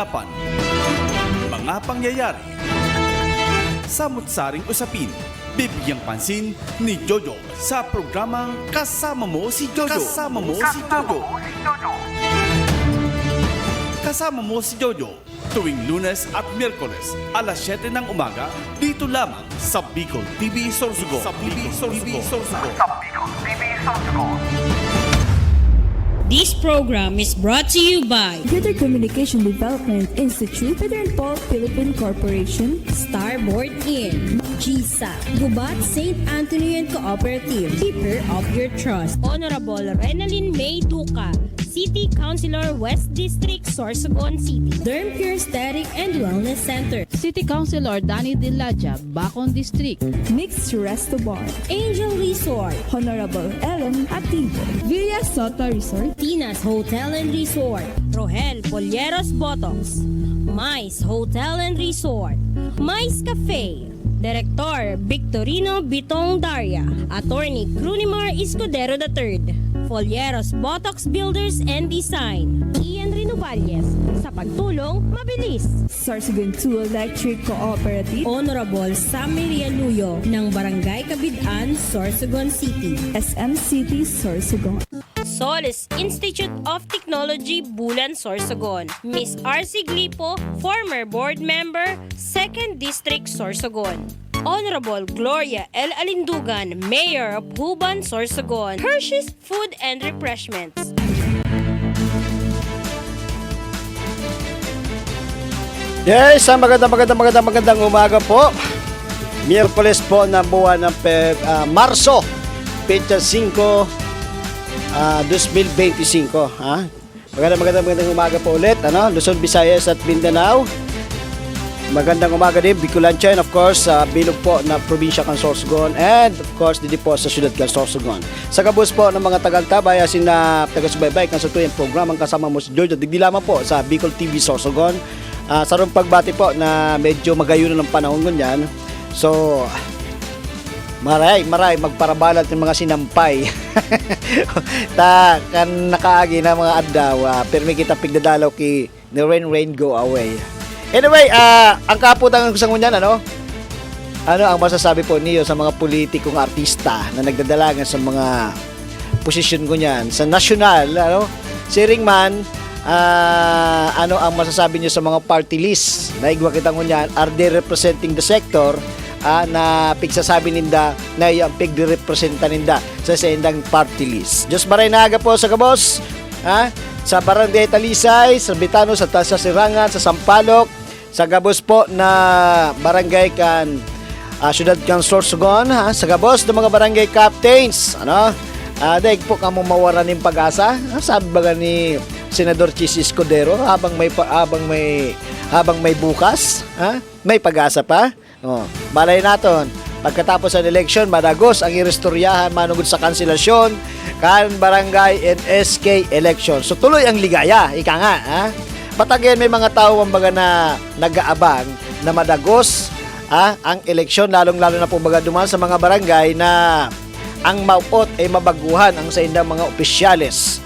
kaganapan, mga pangyayari, samut-saring usapin, bibigyang pansin ni Jojo sa programang Kasama Mo si Jojo. Kasama Mo si Jojo. Kasama Mo si Jojo tuwing Lunes at Miyerkules alas 7 ng umaga dito lamang sa Bicol TV Sorsogon. Sa Bicol TV Sorsogon. This program is brought to you by Greater Communication Development Institute, Peter and Paul Philippine Corporation, Starboard Inn, GSA, Gubat St. Anthony and Cooperative, Keeper of Your Trust, Honorable Renalyn May Duca, City Councilor West District, Sorsogon City, Derm Pure Aesthetic and Wellness Center, City Councilor Danny Dilaja, Bacon District, Mixed Resto Bar, Angel Resort, Honorable Ellen Ativo, Villa Sota Resort, Tina's Hotel and Resort, Rohel Polleros Botox, Mais Hotel and Resort, Mais Cafe, Director Victorino Bitong Daria, Attorney Crunimar Escudero III, Folleros Botox Builders and Design, Ian Renovalles, sa pagtulong mabilis. Sorsogon 2 Electric Cooperative, Honorable Sammy Rialuyo ng Barangay Kabidaan, Sorsogon City, SM City Sorsogon, Solis Institute of Technology, Bulan, Sorsogon, Miss R.C. Glipo, former board member, 2nd District, Sorsogon, Honorable Gloria L. Alindugan, Mayor of Huban, Sorsogon, Hershey's Food and Refreshments. Yes, magandang umaga po. Miyerkules po na buwan ng Marso, Pecha 5, 2025. Ha? Magandang umaga po ulit. Luzon, Visayas at Mindanao. Magandang umaga din, Bicolancha, and of course, sa bilog po na probinsya ng Sorsogon, and of course, dito po sa syudad ng Sorsogon. Sa kabus po ng mga taga-Altabay, asin na taga-subaybay, kan sa tuyang programang Kasama Mo si Jojo, digdi lamang po sa Bicol TV Sorsogon. Sa ron pagbati po na medyo magayon ng panahon ngunyan. So, maray magparabalat ng mga sinampay. Kan nakaagi na mga adlaw, pero may kita pigdadalaw ki the rain go away. Anyway, ang kaputangan ko sa ngunyan, ano ang masasabi po niyo sa mga politikong artista na nagdadalagan sa mga posisyon ko niyan sa national, si Ringman, ano ang masasabi niyo sa mga party list na igwa kita ngunyan, are they representing the sector na pigsasabi ninda na yung pigrepresenta ninda sa indang party list. Diyos maray na aga po sa kabos, sa Barangay Talisay, sa Bitano, sa Sirangan, sa Sampaloc, sa gabos po na barangay kan syudad kan Sorsogon, sa gabos ng mga barangay captains, daig po kamo mawaran ng pag-asa, sabi ba ni Senador Chis Escudero, habang may bukas, may pag-asa pa. Balay naton, pagkatapos ng eleksyon, madagos ang irestoryahan manugod sa kanselasyon kan barangay and SK election. So tuloy ang ligaya, ika nga, Patagyan may mga tao ang baga na nag-aabang na madagos ang eleksyon, lalong-lalo na po baga duman sa mga barangay na ang mauot ay mabaguhan ang sa indang mga opisyales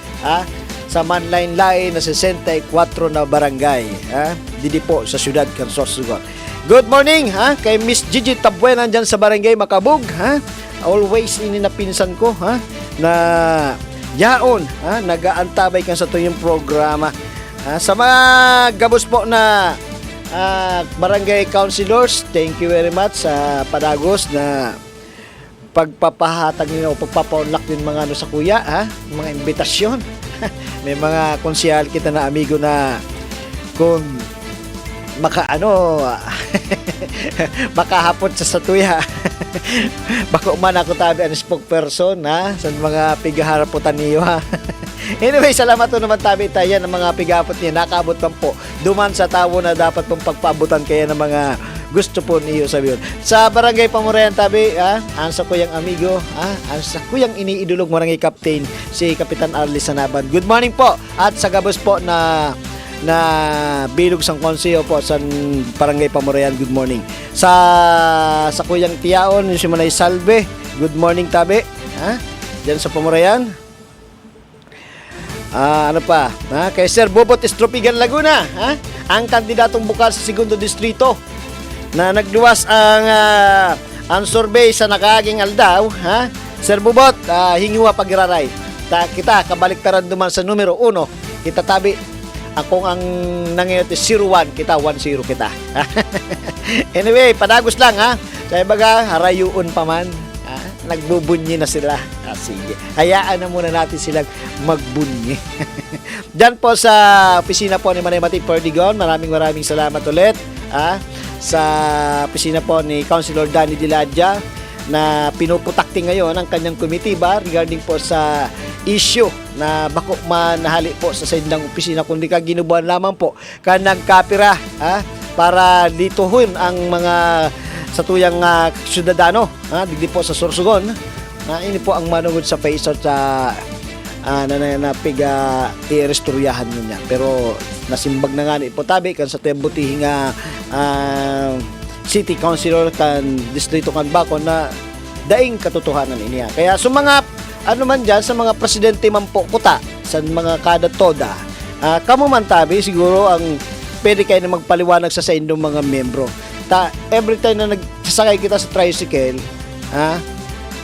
sa manlain-lain na 64 na barangay didi po sa syudad kan Sorsogon. Good morning kay Miss Gigi Tabuenan dyan sa barangay Makabug, always ini na pinsan ko na yaon nag-aantabay kan sa tuyong programa. Sa mga gabos po na barangay councilors, thank you very much sa padagos na pagpapahatag nila o pagpapaunlak din mga sa kuya, mga imbitasyon. May mga konsyal kita na amigo na kung makahapot sa satuya. Bako man ako tabi ang spokesperson sa mga pigaharaputan niyo. Anyway, salamat po naman tabi tayo ng mga pigapot niya. Nakaabot pa po duman sa tawo na dapat pong pagpaabutan kaya ng mga gusto po niyo sabihin. Sa barangay Pamurayan tabi, ansa ko yung amigo, ansa ko yung iniidulog mo rangi captain, si Kapitan Arlie Sanaban. Good morning po. At sa gabos po na bilog sang konseyo po sa barangay Pamurayan, good morning. Sa kuyang tiyaon, si Manay Salve, good morning tabi. Diyan sa Pamurayan. Ano pa? Kay Sir Bobot Estropigan Laguna, ang kandidatong bukal sa segundo distrito na nagluwas ang survey sa nakaaging aldaw, Sir Bobot, hingiwa pagiraray. Kita kabaliktaran duman sa numero 1, kita tabi akong ang nangyayot 01, kita 10 kita. Anyway, padagos lang Sa ibaga, harayuon pa man. Nagbubunyi na sila. Sige. Hayaan na muna natin silang magbunyi. Diyan po sa opisina po ni Manay Mati Perdigon, maraming salamat ulit. Sa opisina po ni Councilor Danny Diladja na pinuputakti ngayon ang kanyang komitiba regarding po sa issue na bako manahali po sa sindang opisina kundi ka ginubuan lamang po ka nagkapira para dituhon ang mga sa tuyang syudadano digdi po sa Sorsogon ini po ang manugod sa face out sa napiga i-restoryahan niya pero nasimbag na nga ni po tabi kan sa tuyang butihing city councilor kan distrito kan Bacon na daing katotohanan iniya kaya sa mga man dyan sa mga presidente man po kuta sa mga kada toda kamo man tabi siguro ang pwede kayo na magpaliwanag sa indong mga membro every time na nagsasakay kita sa tricycle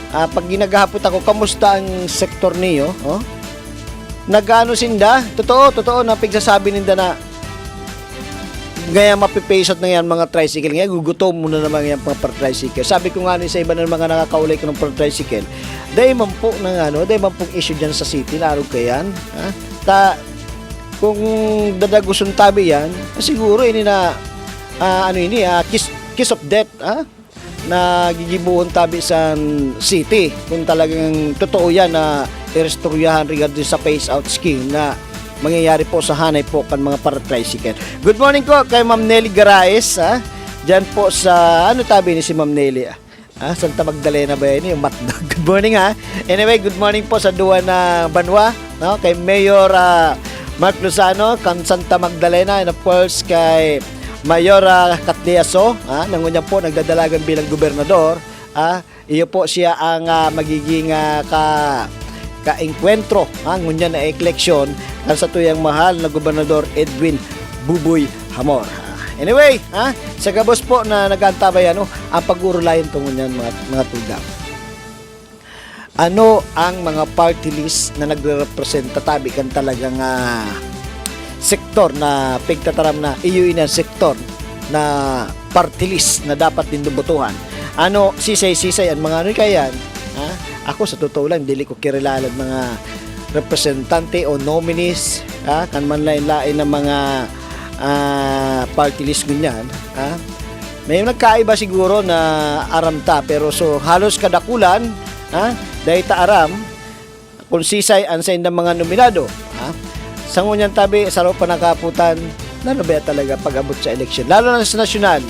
pag ginagahapot ako kamusta ang sektor niyo nagano sinda totoo na pigsasabi ninda na gaya mapipasot na yan mga tricycle nga gugutom muna naman yan mga tricycle sabi ko nga sa iba ng mga nakakaulay ko ng tricycle dahil man po dahil man pong issue dyan sa city laro kayan kung dadagusun tabi yan siguro ini na kiss of death na gigibuhon tabi sa city kung talagang totoo yan na i-restoryahan regarding sa phase out scheme na mangyayari po sa hanay po kan mga para-tricycle. Good morning po kay Ma'am Nelly Garaes dyan po sa tabi ni si Ma'am Nelly Santa Magdalena ba yun yung matdog. Good morning anyway good morning po sa duwa na Banwa kay Mayor Mark Lozano kan Santa Magdalena and of course kay Mayor Catliaso nangunya po nagdadalagan bilang gobernador iyo po siya ang magiging ka-enkwentro ngunya na eleksyon kan sa tuyang mahal na gobernador Edwin Buboy Hamor. Anyway, sa gabos po na nagantabay ang pag-urulayan tungo niyan mga tugang. Ano ang mga party list na nagre-representa tabi kan talagang sektor na pigtataram na iyon ang sektor na party list na dapat din dubutuhan. Sisay ang mga kayan. Ako sa totoo lang dili ko kirilala mga representante o nominees kan man lain ng mga party list ganyan may nagkaiba siguro na aramta pero so halos kadakulan dahil ta aram kung sisay ang sa indang mga nominado sa ngunyan tabi sa loob pa nakaputan lalo ba talaga pag-abot sa eleksyon lalo na sa nasyonal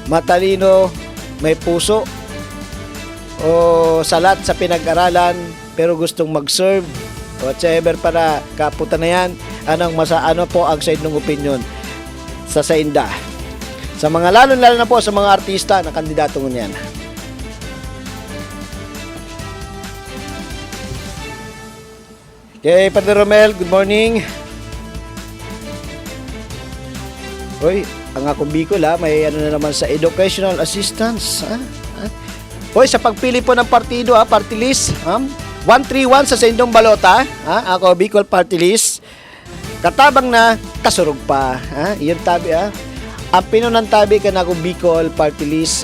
matalino may puso o salat sa pinag-aralan pero gustong mag-serve whatsoever para kaputan na yan ano po ang sa inyong opinion sa sainda sa mga lalo na po sa mga artista na kandidato ngunyan. Okay, Padre Romel, good morning. Hoy, ang akong Bicol may na naman sa educational assistance Hoy, sa pagpili po ng partido party list 131 sa Sendong Balota ako Bicol party list katabang na kasurog pa iyon tabi ang pinunan tabi kan ako Bicol party list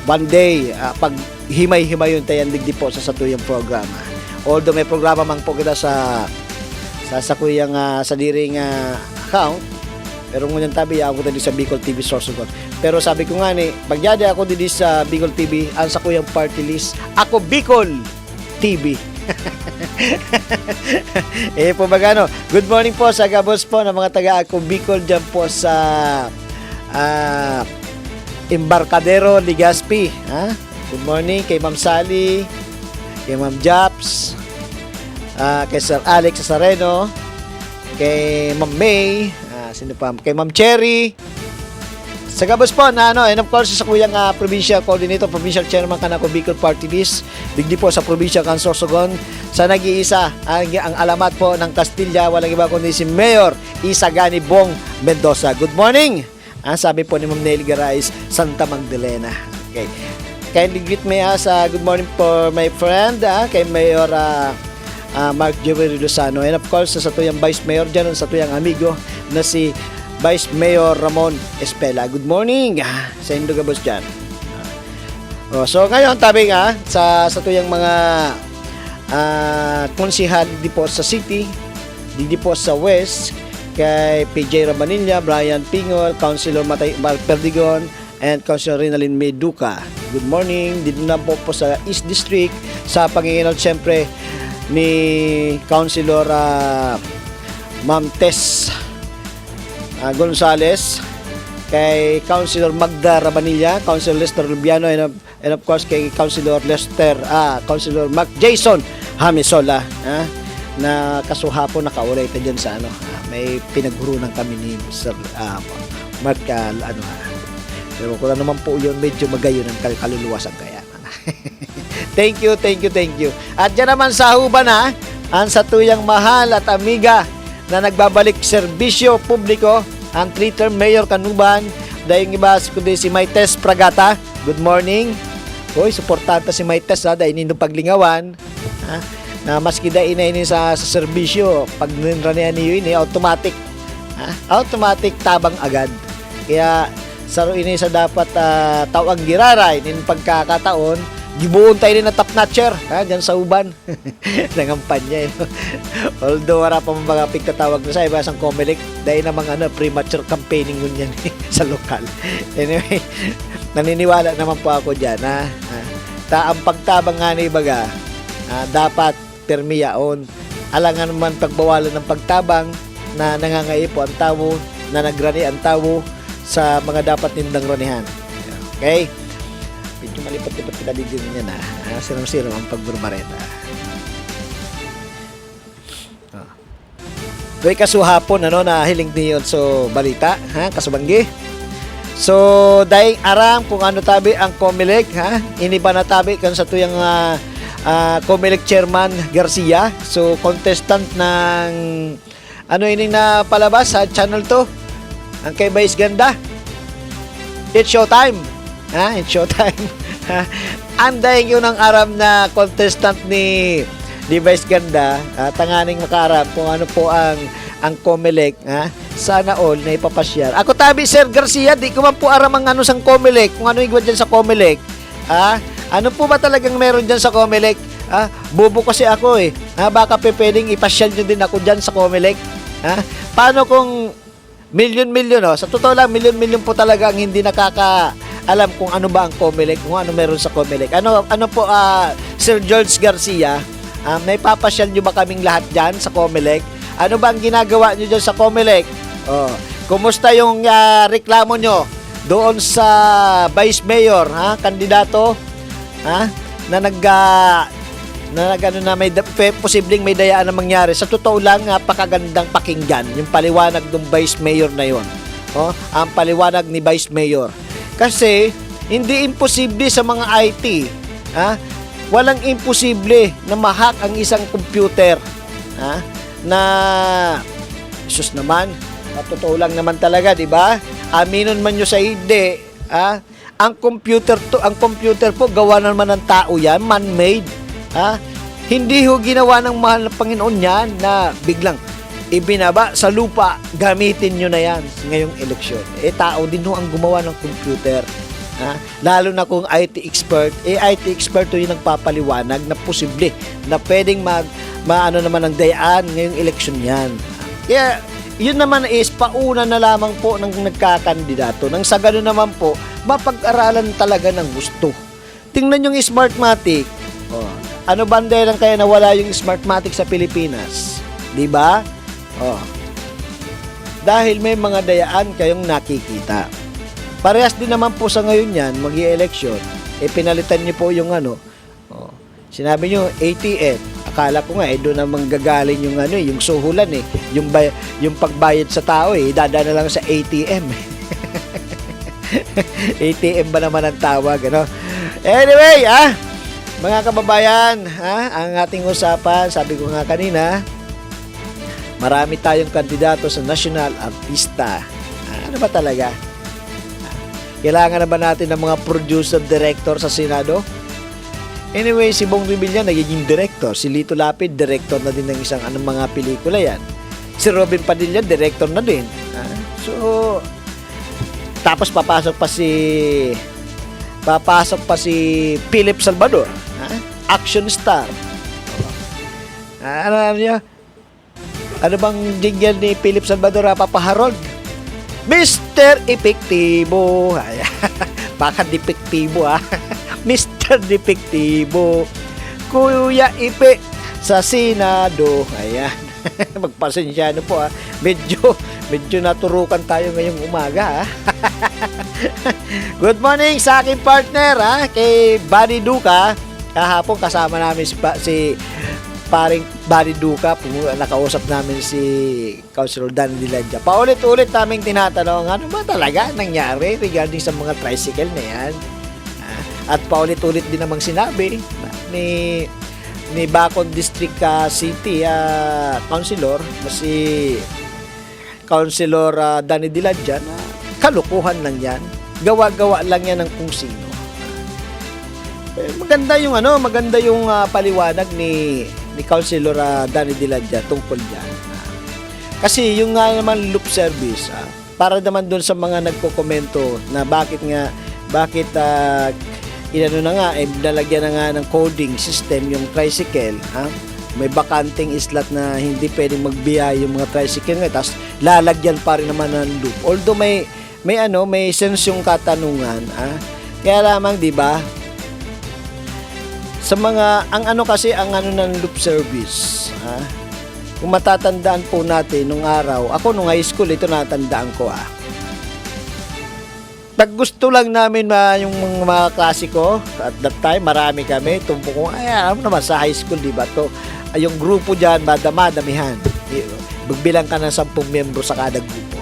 one day pag himay-himay yung tayan digdi po sa satuyang programa although may programa man po kita sa kuyang sa diring account pero ngunyan tabi ako tadi sa Bicol TV Sorsogon pero sabi ko nga pagyada ako dito sa Bicol TV ang sa kuyang party list ako Bicol TV po magano good morning po sa gabos po ng mga taga ako Bicol dyan po sa Embarcadero Legazpi good morning kay Ma'am Sally kay Ma'am Japs kay Sir Alex Sareno kay Ma'am May sino pa kay Ma'am Cherry Sa gabos po na and of course sa kuyang provincial coordinator, provincial chairman kanako Bicol Party List, digdi po sa provincial council Sorsogon, sa nag-iisa ang alamat po ng Castilla, walang iba kundi si Mayor Isagani Bong Mendoza. Good morning. Sabi po ni Ma'am Nelly Garais, Santa Magdalena. Okay. Kindly greet me sa good morning for my friend, kay Mayor Mark Jovery Lozano. And of course, sa tuyang Vice Mayor dyan, sa tuyang amigo na si Vice Mayor Ramon Espela. Good morning sa Indogabos dyan. So ngayon, tabi nga, sa tuyang mga konsihal di po sa City, di po sa West, kay PJ Rabanilla, Brian Pingol, Councilor Matay Perdigon, and Councilor Rinalyn Meduca. Good morning. Dito na po sa East District sa panginginal siyempre ni Councilor Ma'am Tess Gonzales, kay Councilor Magda Rabanilla, Councilor Lester Lubiano, and of course kay Councilor Councilor Mark Jason Hamisola, na kasuhapon nakaulit dyan sa may pinaghurunan kami ni Mr. Mark pero kung naman po yun, medyo magayon ang kaluluwasan kaya. Thank you. At dyan naman sa Huban ang satuyang mahal at amiga na nagbabalik serbisyo publiko, ang 3-term Mayor Kanuban, dahil iba kundi si Maites Pragata. Good morning. Hoy, suportanta si Maites dahil nindong paglingawan. Na maski dahil na ini sa serbisyo, pag ninranihan niyo ini, automatic. Automatic tabang agad. Kaya saro ini sa dapat tawag giraray nin pagkakataon, gibuon tayo na top notcher dyan sa uban. Nangampanya although wala pa mga pigtatawag na sa iba sang Comelec dahil namang premature campaigning ngunyan sa lokal. Anyway, naniniwala naman po ako dyan ang pagtabang nga ni baga dapat permiyaon. Alangan naman pagbawalan ng pagtabang na nangangaipo ang tao, na nagrani ang tao sa mga dapat nindang ranihan. Okay? Medyo malipat-lipat kita din yan siram-siram ang pagburbareta. Doy kasuhapon na hiling niyon so balita kasubanggi. So dahil aram kung ano tabi ang Comelec iniba na tabi kan sa tuyang Comelec Chairman Garcia. So contestant ng ining na palabas sa channel 2 ang kay Vice Ganda. It's showtime. It's showtime. Anday yun ang aram na contestant ni Vice Ganda. Tanganing makaarap kung ano po ang Comelec. Sana all na ipapasyal. Ako tabi Sir Garcia, di ko man po aram ang sang Comelec. Kung ano igwa dyan sa Comelec. Ano po ba talagang meron dyan sa Comelec? Bobo kasi ako baka pwedeng ipasyal nyo din ako dyan sa Comelec. Paano kung milyon-milyon sa totoo lang, milyon-milyon po talaga ang hindi nakakaalam kung ano ba ang Comelec, kung ano meron sa Comelec. Ano po, Sir George Garcia, may papasyal nyo ba kaming lahat dyan sa Comelec? Ano ba ang ginagawa nyo dyan sa Comelec? Kumusta yung reklamo nyo doon sa Vice Mayor, kandidato, na may posibleng may dayaan na mangyari. Sa totoo lang, napakagandang pakinggan yung paliwanag ng Vice Mayor na yon. Ang paliwanag ni Vice Mayor. Kasi hindi imposible sa mga IT. Walang imposible na ma-hack ang isang computer. Na sus naman, totoo lang naman talaga, di ba? Aminon man nyo sa hindi, ang computer po gawa naman ng tao yan, man-made. Hindi ho ginawa ng mahal na Panginoon yan na biglang ibinaba sa lupa, gamitin nyo na yan ngayong eleksyon. Tao din ho ang gumawa ng computer. Lalo na kung IT expert, IT expert ho yung nagpapaliwanag na posible na pwedeng maano naman ang dayaan ngayong eleksyon yan. Kaya yun naman is pauna na lamang po ng nagkakandidato. Nang sa gano'n naman po, mapag-aralan talaga ng gusto. Tingnan yung Smartmatic. Ano bandera lang kaya nawala yung Smartmatic sa Pilipinas? Di ba? Dahil may mga dayaan kayong nakikita. Parehas din naman po sa ngayon yan, mag-i-election, pinalitan niyo po yung sinabi niyo ATM. Akala ko nga doon naman gagaling yung yung suhulan yung pagbayad sa tao idadaan na lang sa ATM. ATM ba naman ang tawag, ano? Anyway, mga kababayan, ang ating usapan, sabi ko nga kanina, marami tayong kandidato sa national artista. Ano ba talaga? Kailangan na ba natin ng mga producer, director sa Senado? Anyway, si Bong Revilla nagiging director. Si Lito Lapid, director na din ng isang mga pelikula yan. Si Robin Padilla, director na din. So, tapos papasok pa si Philip Salvador. Action star. Ano bang jingle ni Philip Salvador, Papa Harold? Mr. Epektibo. Baka depektibo, Mr. Depektibo. Kuya Ipe sa Senado. Ayan. Magpasensyano po, Medyo naturukan tayo ngayong umaga, Good morning sa aking partner, kay Buddy Duca. Kahapon kasama namin si paring Buddy Duca. Nakausap namin si Councilor Dan Diladja. Paulit-ulit naming tinatanong, ano ba talaga nangyari regarding sa mga tricycle na yan? At paulit-ulit din namang sinabi ni Bacon District City Councilor si Councilor Danny Diladja na kalukuhan lang yan. Gawa-gawa lang yan ng kung sino. Maganda yung paliwanag ni Councilor Danny Diladja tungkol diyan. Kasi yung nga naman loop service, para naman doon sa mga nagko-komento na bakit nalagyan na nga ng coding system yung tricycle, may bakanting islat na hindi pwedeng magbiyahe yung mga tricycle ngayon, tapos lalagyan pa rin naman ng loop. Although may sense yung katanungan, kaya lamang, di ba, sa mga, ang ng loop service, kung matatandaan po natin nung araw, ako nung high school, ito natandaan ko, pag gusto lang namin yung mga klasiko, at that time, marami kami, tumpok ko, naman sa high school, di ba, yung grupo dyan, madamihan. Magbilang ka ng 10 miyembro sa kada grupo.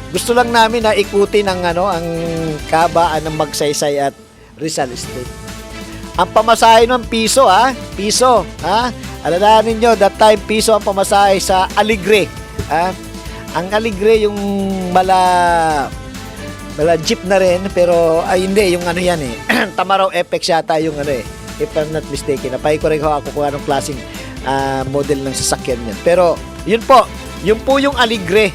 Gusto lang namin na ikutin ang kabaan ng Magsaysay at Rizal Street. Ang pamasahe nun, piso, piso, alalahanin nyo, that time, piso ang pamasahe sa Aligre, ang Aligre, yung mala jeep na rin, pero hindi, yung Tamaraw FX yata yung if I'm not mistaken. Napahikorek ako kung anong klaseng model ng sasakyan niyan. Pero yun po yung Aligre,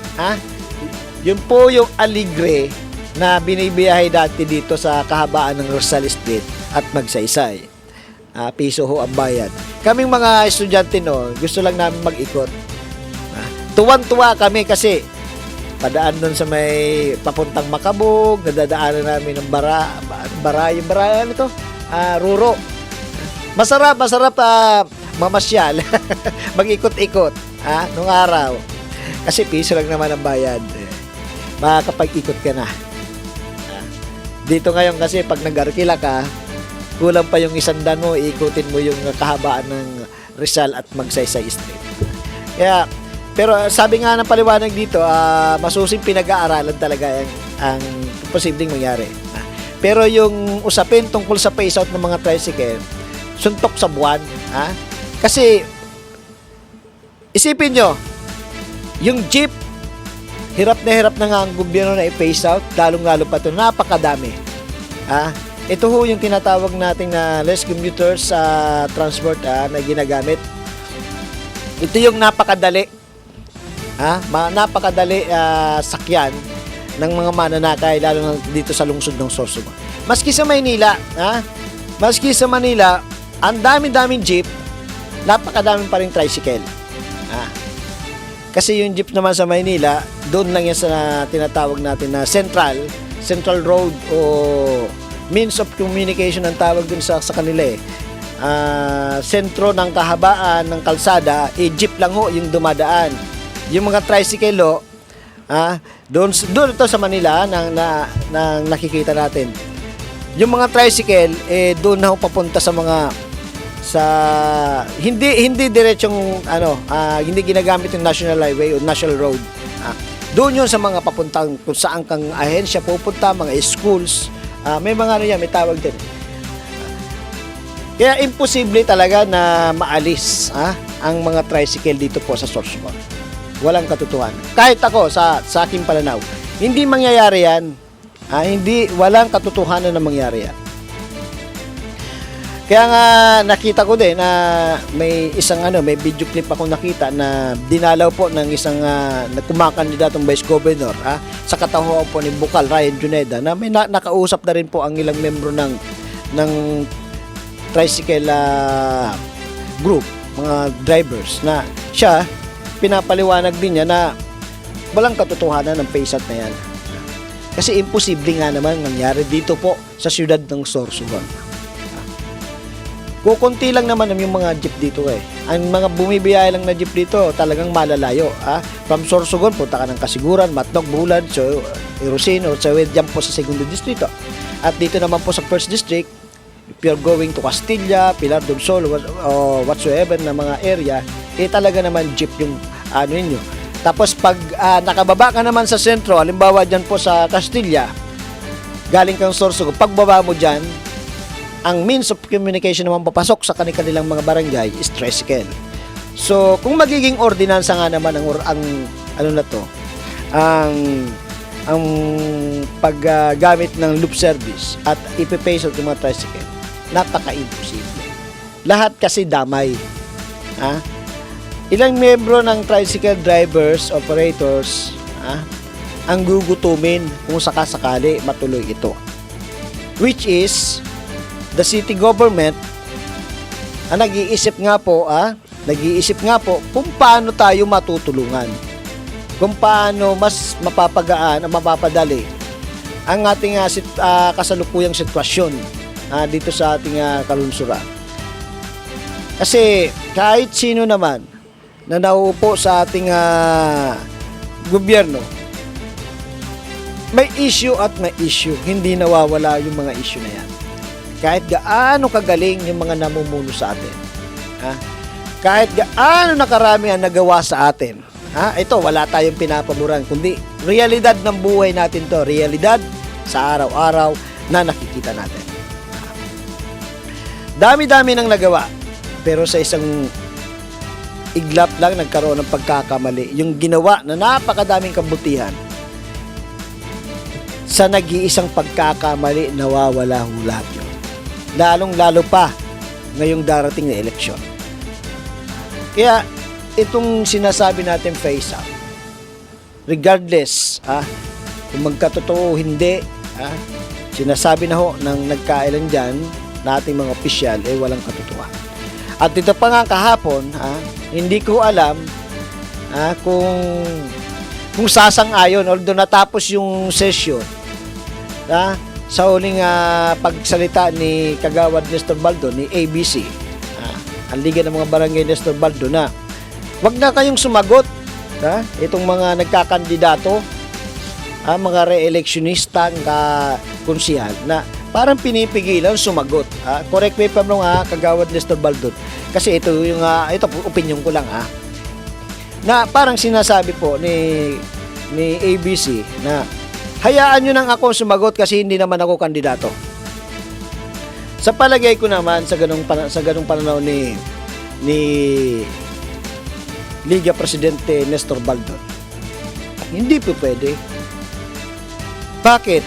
yun po yung Aligre na binibiyahe dati dito sa kahabaan ng Rizal Street at Magsaysay. Piso ho ang bayad. Kaming mga estudyante gusto lang namin mag-ikot. Tuwan-tuwa kami kasi padaan doon sa may papuntang Makabog, nadadaanan namin ng Ruro. Masarap mamasyal, mag-ikot-ikot, nung araw. Kasi piso lang naman ang bayad. Makakapag-ikot ka na. Dito ngayon kasi pag nag-arkila ka, kulang pa yung 100 mo, ikutin mo yung kahabaan ng Rizal at Magsaysay Street. Pero sabi nga ng paliwanag dito, masusing pinag-aaralan talaga ang posibleng mangyari. Pero yung usapin tungkol sa phase out ng mga tricycle, suntok sa buwan. Kasi, isipin nyo, yung jeep, hirap na nga ang gobyerno na i-phase out, lalong-lalo pa ito, napakadami. Ito ho yung tinatawag natin na less commuters transport na ginagamit. Ito yung napakadali. Napakadali sakyan ng mga mananakay, lalo na dito sa lungsod ng Sorsogon. Maski sa Manila, ang daming jeep, napakadaming pa rin tricycle. Kasi yung jeep naman sa Maynila, doon lang yan sa tinatawag natin na central road o means of communication ang tawag dun sa kanila sentro ng kahabaan ng kalsada, jeep lang ho yung dumadaan. Yung mga tricycle doon ito sa Manila nang nakikita natin. Yung mga tricycle doon na ho papunta sa mga hindi diretsong hindi ginagamit yung national highway o national road. Doon yun sa mga papuntang kung saan kang ahensya pupunta, mga schools, may mga ano yan, may tawag din. Kaya imposible talaga na maalis ang mga tricycle dito po sa Sorsogon. Walang katotohanan. Kahit ako sa aking pananaw, hindi mangyayari yan. Walang katotohanan na mangyari yan. Kaya nga nakita ko din na may video clip ako nakita na dinalaw po ng isang kumakandidatong vice governor sa katauhan po ni Bukal Ryan Juneda na may nakausap na rin po ang ilang membro ng tricycle group, mga drivers, na siya pinapaliwanag din niya na walang katotohanan ng PaySat na yan. Kasi imposible nga naman nangyari dito po sa siyudad ng Sorsogon. Kukunti lang naman yung mga jeep dito eh. Ang mga bumibiyaya lang na jeep dito talagang malalayo. From Sorsogon, punta ka ng Kasiguran, Matnog, Bulan, so, Erosino, so dyan po sa Segundo Distrito. At dito naman po sa First District, if you're going to Castilla, Pilar del Sol, or whatsoever na mga area, talaga naman jeep yung ninyo. Tapos pag nakababa ka naman sa sentro, halimbawa dyan po sa Castilla, galing kang Sorsogon, pagbaba mo dyan, ang means of communication naman papasok sa kanilang mga barangay is tricycle. So, kung magiging ordinansa nga naman ang paggamit ng loop service at ipipace ng mga tricycle, napaka-imposible. Lahat kasi damay. Ilang membro ng tricycle drivers, operators, ang gugutumin kung sakasakali matuloy ito. Which is the city government nag-iisip nga po kung paano tayo matutulungan, kung paano mas mapapagaan o mapapadali ang ating kasalukuyang sitwasyon dito sa ating kalunsuran. Kasi kahit sino naman na nauupo sa ating gobyerno, may issue at may issue, hindi nawawala yung mga issue na yan. Kahit gaano kagaling yung mga namumuno sa atin. Kahit gaano nakarami ang nagawa sa atin. Ito, wala tayong pinapaboran, kundi realidad ng buhay natin to. Realidad sa araw-araw na nakikita natin. Dami-dami nang nagawa. Pero sa isang iglap lang nagkaroon ng pagkakamali. Yung ginawa na napakadaming kabutihan, sa nag-iisang pagkakamali, nawawala ho lahat yun. Lalong-lalo pa ngayong darating na eleksyon. Kaya itong sinasabi natin face out, regardless kung magkatotoo o hindi, sinasabi na ho ng nagkailan dyan na ating mga opisyal walang katotohanan. At ito pa nga kahapon, hindi ko alam kung sasang-ayon, although natapos yung session sa huling pagsalita ni Kagawad Nestor Baldo, ni ABC, ang Liga ng mga Barangay Nestor Baldo, na wag na kayong sumagot itong mga nagkakandidato, mga re-electionista, konsihal, na parang pinipigilan sumagot. Correct me if I'm wrong, Kagawad Nestor Baldo, kasi ito opinion ko lang, na parang sinasabi po ni ABC na hayaan nyo nang ako sumagot kasi hindi naman ako kandidato. Sa palagay ko naman, sa ganung pananaw ni Liga Presidente Nestor Baldo, hindi po pwede. Bakit?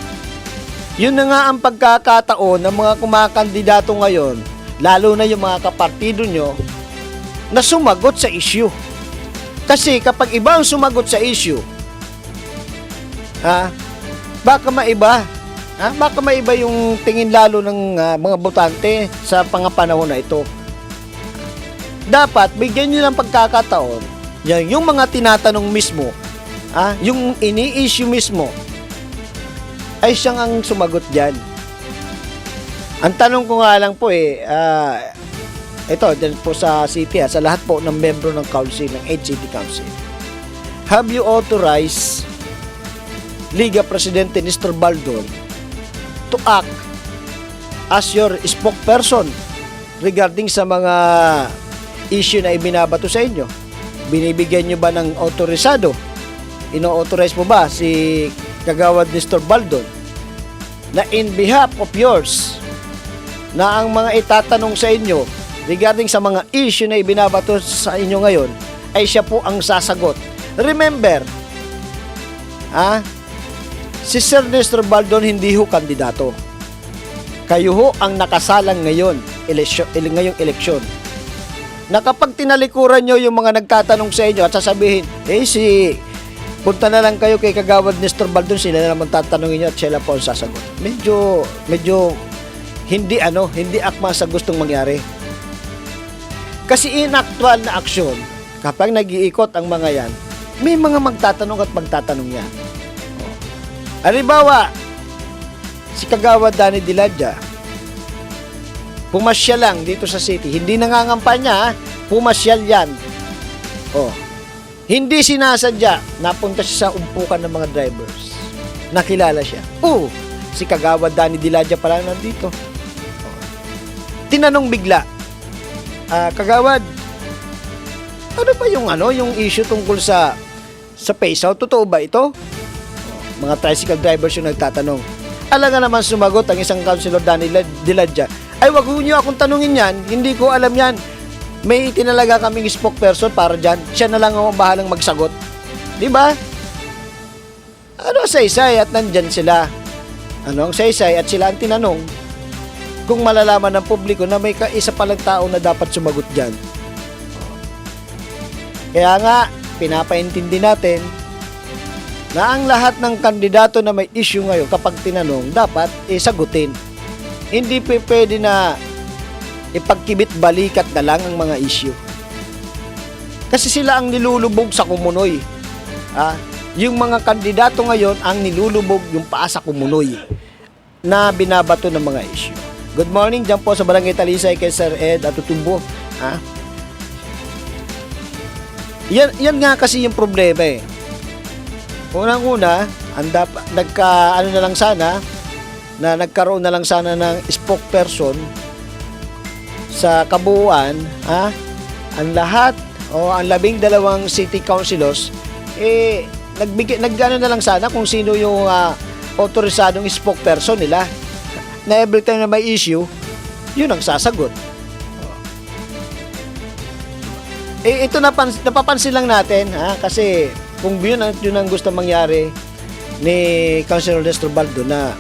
Yun na nga ang pagkakataon ng mga kumakandidato ngayon, lalo na yung mga kapartido nyo, na sumagot sa issue. Kasi kapag iba ang sumagot sa issue, baka maiba. Baka maiba yung tingin lalo ng mga botante sa panahon na ito. Dapat bigyan nyo ng pagkakataon yung mga tinatanong mismo, yung ini-issue mismo, ay siyang ang sumagot dyan. Ang tanong ko nga lang po ito, dyan po sa city, sa lahat po ng membro ng council, ng 8 City Council, have you authorized Liga Presidente Nestor Baldo to act as your spokesperson regarding sa mga issue na ibinabato sa inyo? Binibigyan nyo ba ng autorisado ino-authorize mo ba si Kagawad Nestor Baldon na in behalf of yours na ang mga itatanong sa inyo regarding sa mga issue na ibinabato sa inyo ngayon ay siya po ang sasagot. Remember, si Sir Nestor Baldon hindi ho kandidato. Kayo ho ang nakasalang ngayong eleksyon. Na kapag tinalikuran nyo yung mga nagtatanong sa inyo at sasabihin, punta na lang kayo kay Kagawad Nestor Baldon, sila na naman tatanungin nyo at sila po ang sasagot. Medyo hindi akma sa gustong mangyari. Kasi inactual na aksyon, kapag nag-iikot ang mga yan, may mga magtatanong at magtatanong yan. Halimbawa, si Kagawad Danny Diladja, pumasyal lang dito sa city. Hindi nangangampanya, pumasyal yan. Hindi sinasadya, napunta siya sa umpukan ng mga drivers. Nakilala siya. Si Kagawad Danny Diladja pala nandito. Tinanong bigla, Kagawad, ano ba yung issue tungkol sa phase out? Totoo ba ito? Mga tricycle drivers yung nagtatanong. Alam nga naman sumagot ang isang councilor Danny Diladja, ay wag niyo akong tanungin yan, hindi ko alam yan. May itinalaga kaming spokesperson para dyan, siya na lang ang bahalang magsagot. Diba? Saysay at nandyan sila. Ang saysay at sila ang tinanong kung malalaman ng publiko na may isa palang tao na dapat sumagot dyan. Kaya nga, pinapaintindi natin na ang lahat ng kandidato na may issue ngayon kapag tinanong, dapat sagutin. Hindi pwede na ipagkibit balikat na lang ang mga issue. Kasi sila ang nilulubog sa kumunoy. Yung mga kandidato ngayon ang nilulubog yung paa sa kumunoy na binabato ng mga issue. Good morning, dyan po sa Barangay Talisay kay Sir Ed Atutumbo. Yan nga kasi yung problema eh. Unang-una, nagkaroon na lang sana ng spokesperson sa kabuuan, ang lahat ang 12 city councilors nagano na lang sana kung sino yung autorisadong spokesperson nila. Na every time na may issue, yun ang sasagot. Ito napapansin lang natin, kasi kung yun ang gusto mangyari ni Councilor Nestor Baldon na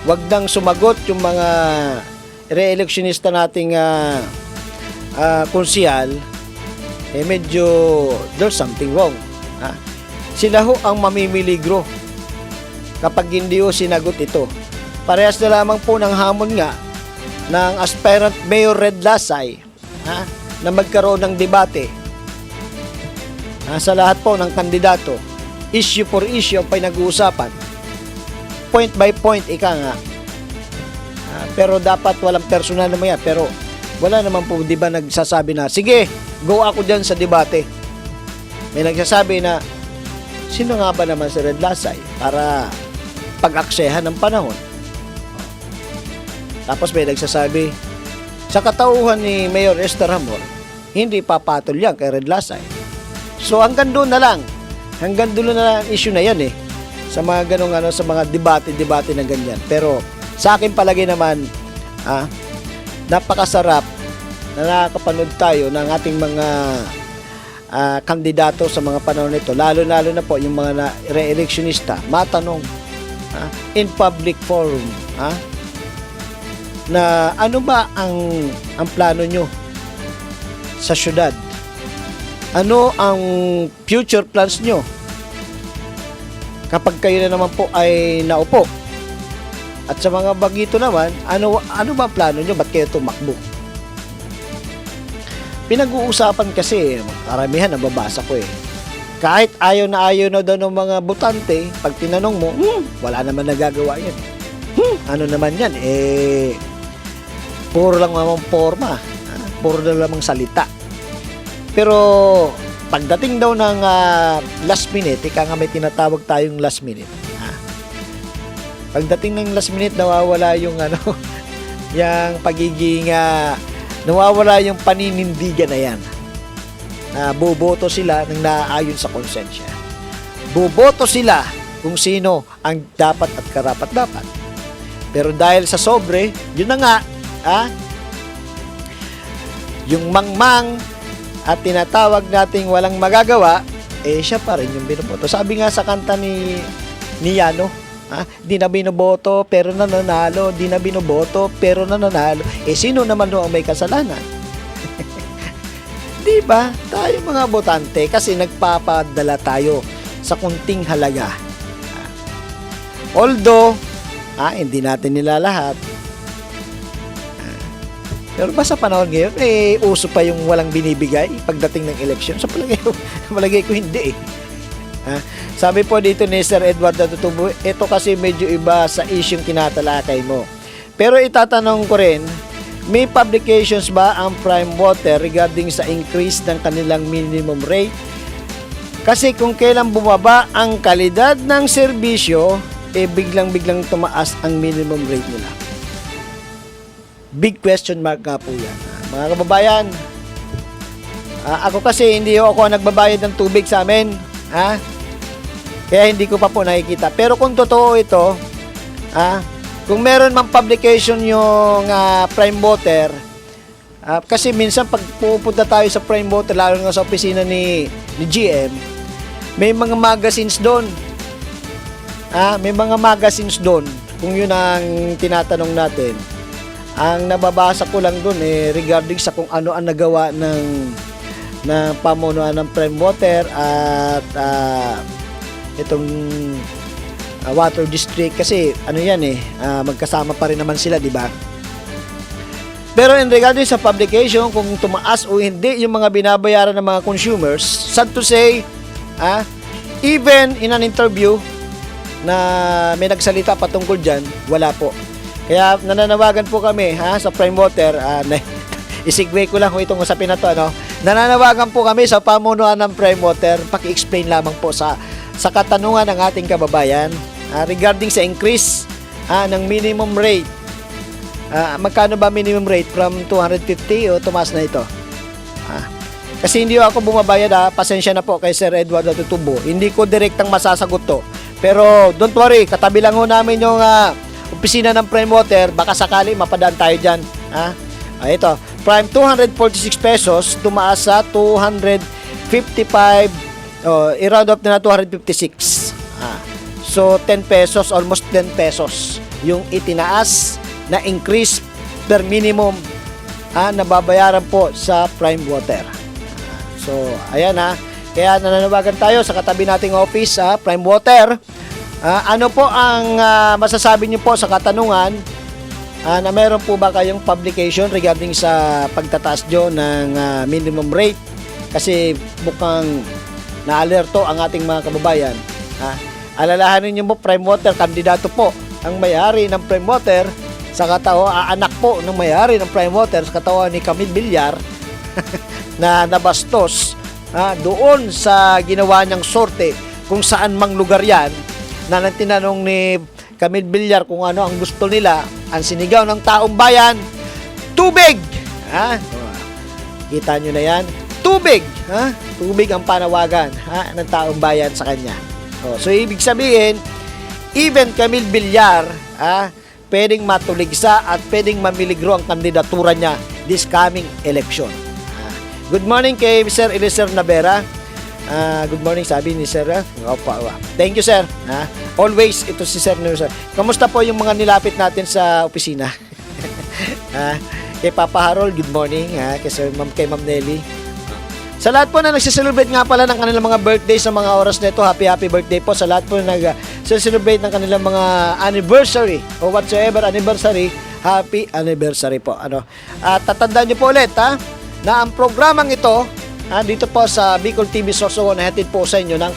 wag nang sumagot yung mga re-electionista nating konsyal, medyo there's something wrong. Sila ho ang mamimiligro kapag hindi ho sinagot ito. Parehas na lamang po ng hamon nga ng aspirant Mayor Red Lasay na magkaroon ng debate sa lahat po ng kandidato. Issue for issue ang pinag-uusapan. Point by point, ika nga. Pero dapat walang personal naman yan. Pero wala naman po, di ba, nagsasabi na, sige, go ako dyan sa debate. May nagsasabi na, sino nga ba naman si Red Lasay para pag-aksehan ng panahon? Tapos may nagsasabi, sa katauhan ni Mayor Esther Hamor, hindi papatol yan kay Red Lasay. So hanggang doon na lang. Hanggang doon na lang issue na yan sa mga ganong sa mga debate na ganyan. Pero sa akin palagi naman, napakasarap na nakakapanood tayo ng ating mga kandidato sa mga panahon nito. Lalo-lalo na po yung mga re-electionista, matanong in public forum, na ano ba ang plano nyo sa syudad? Ano ang future plans nyo kapag kayo na naman po ay naupo? At sa mga bagito naman, ano ba plano nyo? Ba't kayo tumakbo? Pinag-uusapan kasi, karamihan nababasa ko Kahit ayaw na daw ng mga botante, pag tinanong mo, wala naman nagagawa yan. Ano naman yan? Puro lang namang forma. Puro na lamang salita. Pero pagdating daw ng last minute, ika nga may tinatawag tayong last minute. Pagdating ng last minute, nawawala yung yung pagiging nawawala yung paninindigan na yan. Boboto sila ng naayon sa konsensya. boboto sila kung sino ang dapat at karapat-dapat. Pero dahil sa sobre, yun na nga, yung mangmang at tinatawag nating walang magagawa, siya pa rin yung binoboto. Sabi nga sa kanta ni Yano, di na binoboto pero nananalo, di na binoboto pero nananalo. Sino naman ang may kasalanan? Di ba? Tayo mga botante kasi nagpapadala tayo sa kunting halaga. Although, hindi natin nila lahat. Pero ba sa panahon ngayon, uso pa yung walang binibigay pagdating ng eleksyon? Sa palagay ko hindi Sabi po dito ni Sir Edward Natutubo, ito kasi medyo iba sa isyong tinatalakay mo. Pero itatanong ko rin, may publications ba ang Prime Water regarding sa increase ng kanilang minimum rate? Kasi kung kailan bumaba ang kalidad ng serbisyo, biglang-biglang tumaas ang minimum rate nila. Big question mark nga po yan. Mga kababayan, ako kasi hindi ako nagbabayad ng tubig sa amin. Kaya hindi ko pa po nakikita. Pero kung totoo ito, kung meron mang publication yung Prime Water, kasi minsan pag pupunta tayo sa Prime Water, lalo nga sa opisina ni GM, may mga magazines doon. May mga magazines doon. Kung yun ang tinatanong natin, ang nababasa ko lang doon regarding sa kung ano ang nagawa ng pamunuan ng Prime Water at itong water district, kasi ano yan magkasama pa rin naman sila, di ba? Pero in regarding sa publication, kung tumaas o hindi yung mga binabayaran ng mga consumers, sad to say, even in an interview na may nagsalita patungkol dyan, wala po. Kaya nananawagan po kami sa Prime Water, isigway ko lang kung itong usapin na to, nananawagan po kami sa pamunuan ng Prime Water, paki-explain lamang po sa katanungan ng ating kababayan regarding sa increase ng minimum rate. Magkano ba minimum rate? From 250 o tumaas na ito? Kasi hindi ako bumabayad, pasensya na po kay Sir Edward Natutubo. Hindi ko direktang masasagot to. Pero don't worry, katabi lang ho namin yung opisina ng Prime Water, baka sakali mapadaan tayo dyan. Ito, Prime 246 pesos, tumaas sa 255, i-round up na 256. So 10 pesos, almost 10 pesos yung itinaas na increase per minimum na babayaran po sa Prime Water. So ayan kaya nananawagan tayo sa katabi nating office Prime Water. Ano po ang masasabi niyo po sa katanungan na meron po ba kayong publication regarding sa pagtataas nyo ng minimum rate? Kasi mukhang na-alerto ang ating mga kababayan. Alalahanin niyo po, Prime Water, kandidato po ang may-ari ng Prime Water sa anak po ng may-ari ng Prime Water sa katawan ni Camille Villar na nabastos doon sa ginawa niyang sorte kung saan mang lugar yan, na nang tinanong ni Camille Villar kung ano ang gusto nila, ang sinigaw ng taong bayan, tubig! Kita nyo na yan? Tubig! Tubig ang panawagan ng taong bayan sa kanya. So ibig sabihin, even Camille Villar pwedeng matuligsa at pwedeng mamiligro ang kandidatura niya this coming election. Good morning kay Sir Eliezer Navera. Good morning, sabi ni Sir. Thank you, Sir. Always, ito si Sir. Kamusta po yung mga nilapit natin sa opisina? Kay Papa Harold, good morning. Kay Ma'am Nelly. Sa lahat po na nagsiselebrate nga pala ng kanilang mga birthday sa mga oras na ito, happy birthday po sa lahat po na nagsiselebrate ng kanilang mga anniversary o whatsoever anniversary, happy anniversary po. At tatandaan niyo po ulit na ang programang ito dito po sa Bicol TV Sorsogon, nahatid po sa inyo ng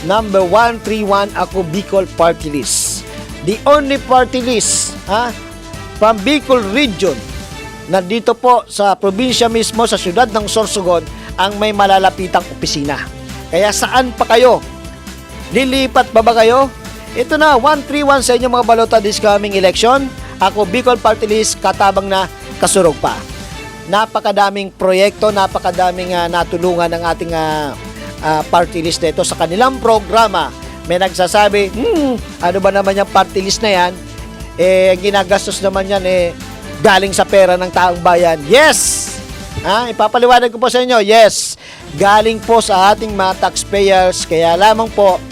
number 131 Ako Bicol Party List. The only party list from Bicol Region na dito po sa probinsya mismo, sa syudad ng Sorsogon, ang may malalapitang opisina. Kaya saan pa kayo? Lilipat ba kayo? Ito na, 131 sa inyong mga balota this coming election. Ako Bicol Party List, katabang na kasurog pa. Napakadaming proyekto, napakadaming natulungan ng ating party list nito sa kanilang programa may nagsasabi, ano ba naman yung party list na yan? Ginagastos naman yan, galing sa pera ng taong bayan. Yes! Ipapaliwanag ko po sa inyo, yes, galing po sa ating mga taxpayers, kaya lamang po,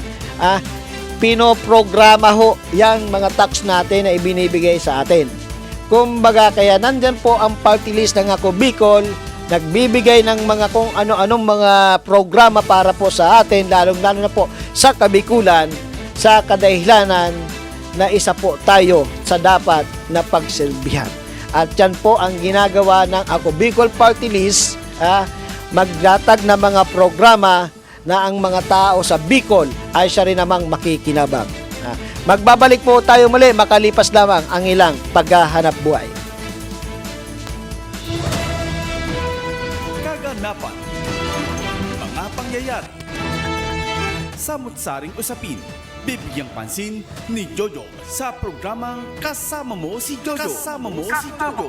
pinoprograma ho yung mga tax natin na ibinibigay sa atin. Kumbaga, kaya nandyan po ang party list ng Ako Bicol, nagbibigay ng mga kung ano-anong mga programa para po sa atin, lalong-lalo na po sa Kabikulan, sa kadahilanan na isa po tayo sa dapat na pagsilbihan. At yan po ang ginagawa ng Ako Bicol Party List, maglatag ng mga programa na ang mga tao sa Bicol ay siya rin namang makikinabang. Magbabalik po tayo muli makalipas lamang ang ilang paghahanap buhay. Kaganapan, mga pangyayari, samut-saring usapin, bibigyang pansin ni Jojo sa programang Kasama Mo si Jojo. Kasama Mo si Jojo.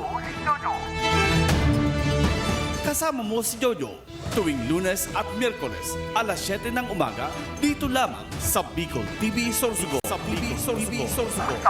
Kasama Mo si Jojo tuwing Lunes at Miyerkules alas 7 ng umaga dito lamang sa Bicol TV Sorsogon. Sa Bicol TV Sorsogon.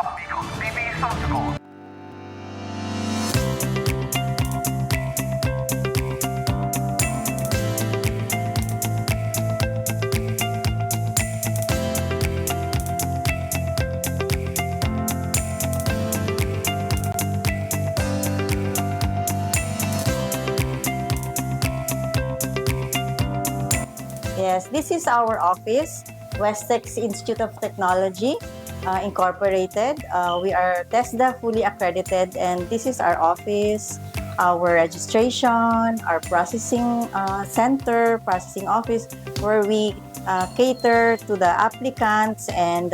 Yes, this is our office, Westex Institute of Technology, Incorporated. We are TESDA fully accredited, and this is our office, our registration, our processing center, processing office, where we cater to the applicants, and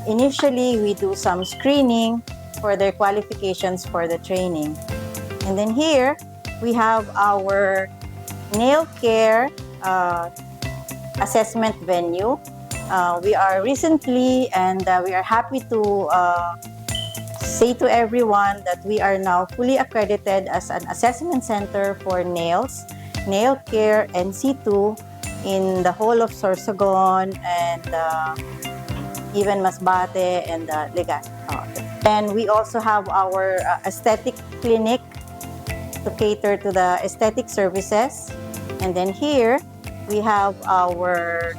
initially we do some screening for their qualifications for the training. And then here we have our nail care assessment venue. We are recently, and we are happy to say to everyone that we are now fully accredited as an assessment center for nails, nail care, and C2 in the whole of Sorsogon and even Masbate and Legazpi. And we also have our aesthetic clinic to cater to the aesthetic services. And then here, we have our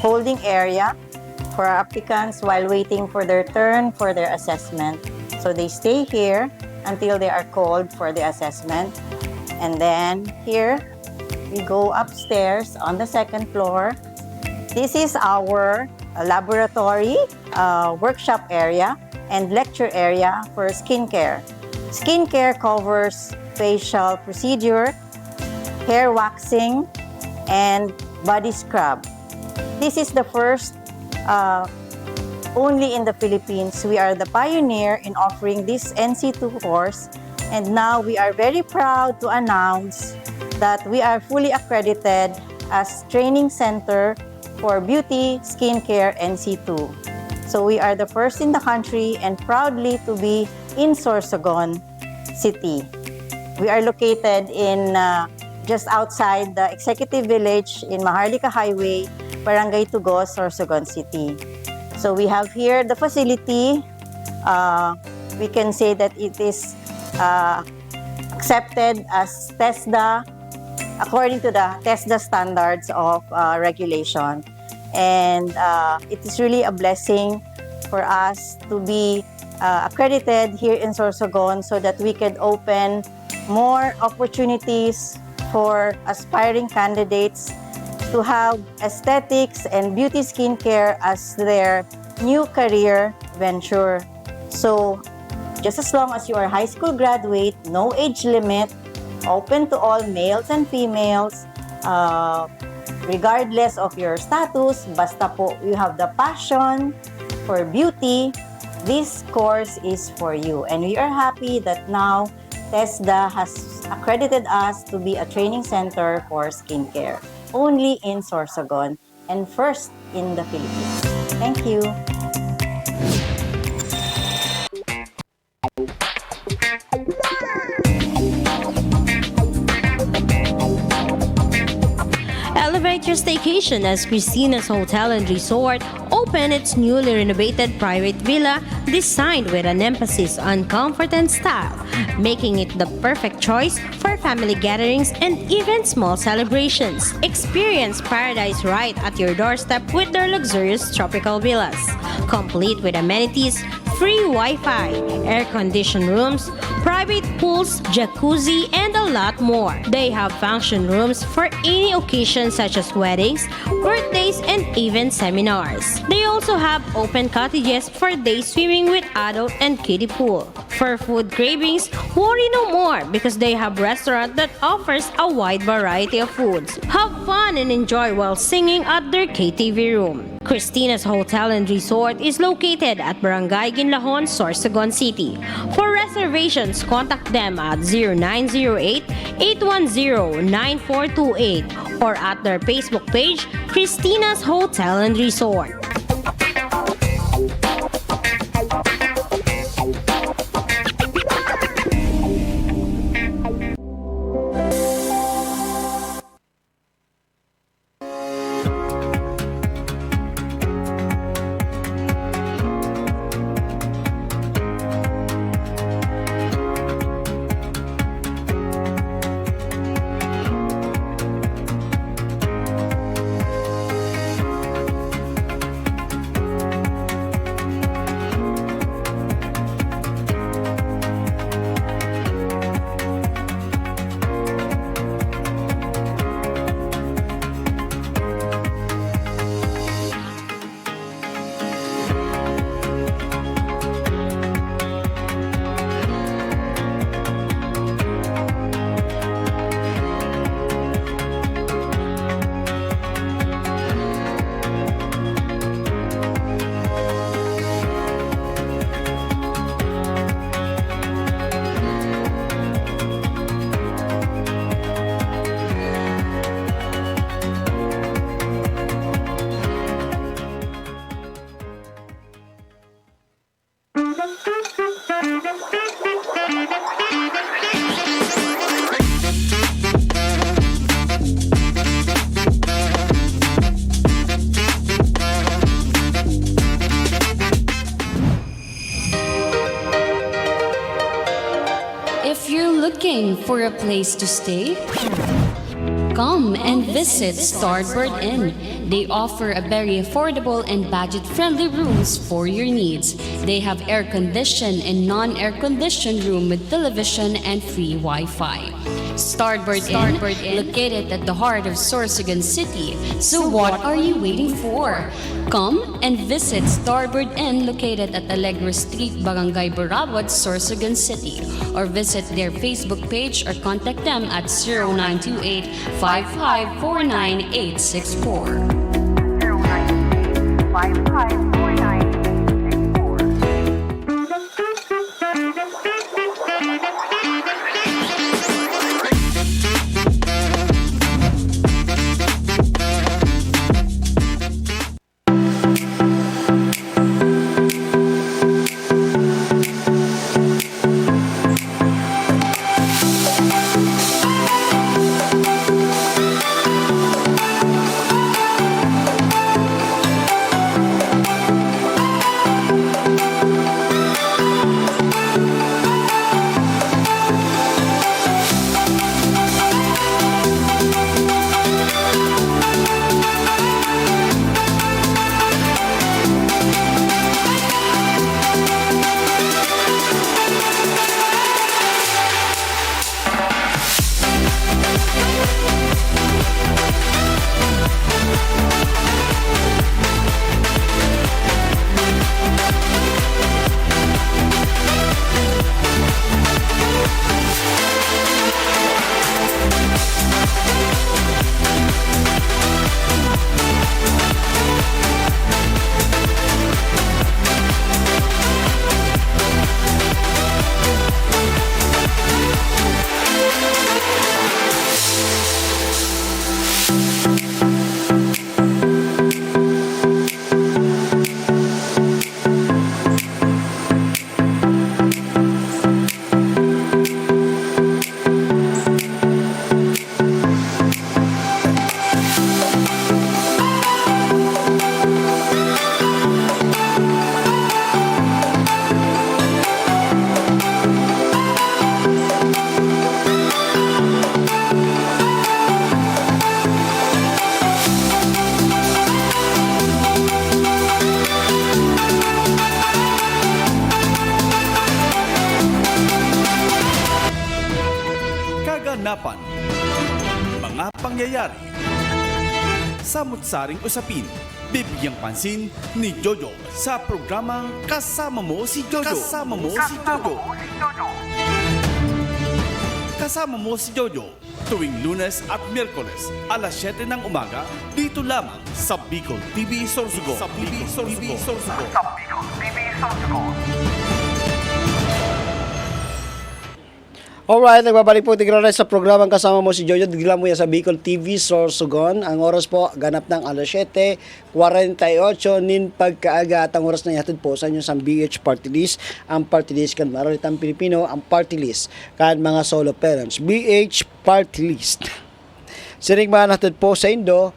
holding area for our applicants while waiting for their turn for their assessment. So they stay here until they are called for the assessment. And then here, we go upstairs on the second floor. This is our laboratory, workshop area, and lecture area for skincare. Skincare covers facial procedure, hair waxing, and body scrub. This is the first, only in the Philippines. We are the pioneer in offering this NC2 course, and now we are very proud to announce that we are fully accredited as training center for beauty, skincare, NC2. So we are the first in the country and proudly to be in Sorsogon City. We are located in just outside the Executive Village in Maharlika Highway, Barangay Tugos, Sorsogon City. So we have here the facility. We can say that it is accepted as TESDA according to the TESDA standards of regulation. And it is really a blessing for us to be accredited here in Sorsogon so that we can open more opportunities for aspiring candidates to have aesthetics and beauty skincare as their new career venture. So, just as long as you are high school graduate, no age limit, open to all males and females, regardless of your status, basta po you have the passion for beauty, this course is for you. And we are happy that now TESDA has accredited us to be a training center for skincare, only in Sorsogon and first in the Philippines. Thank you. Elevate your staycation as Christina's Hotel and Resort opened its newly renovated private villa designed with an emphasis on comfort and style, making it the perfect choice for family gatherings and even small celebrations. Experience paradise right at your doorstep with their luxurious tropical villas, complete with amenities, free Wi-Fi, air-conditioned rooms, private pools, jacuzzi, and a lot more. They have function rooms for any occasion such as weddings, birthdays, and even seminars. They also have open cottages for day swimming with adult and kiddie pool. For food cravings, worry no more because they have restaurant that offers a wide variety of foods. Have fun and enjoy while singing at their KTV room. Christina's Hotel and Resort is located at Barangay Ginlahon, Sorsogon City. For reservations, contact them at 0908-810-9428 or at their Facebook page, Christina's Hotel and Resort. If you're looking for a place to stay, come and visit Starboard Inn. They offer a very affordable and budget-friendly rooms for your needs. They have air-conditioned and non-air-conditioned room with television and free Wi-Fi. Starboard Inn, located at the heart of Sorsogon City. So what are you waiting for? Come and visit Starboard Inn located at Alegre Street, Barangay Burabot, Sorsogon City. Or visit their Facebook page or contact them at 0928-5549864. kaganapan, mga pangyayari, samut-saring usapin, bibigyang pansin ni Jojo sa programang Kasama Mo si Jojo. Kasama Mo si Jojo. Kasama Mo si Jojo tuwing Lunes at Miyerkules alas 7 ng umaga dito lamang sa Bicol TV Sorsogon. Sa Bicol TV Sorsogon. Alright, nagbabalik po tigran sa programang Kasama Mo si Jojo. Digla mo yan sa Bicol TV Sorsogon. Ang oras po, ganap ng alas 7:48 nin pagkaaga at ang oras na ihatid po sa inyo sa BH Party List. Ang Party List kan Maralitang Pilipino, ang Party List kan mga solo parents. BH Party List. Siring mga natin po sa Indo,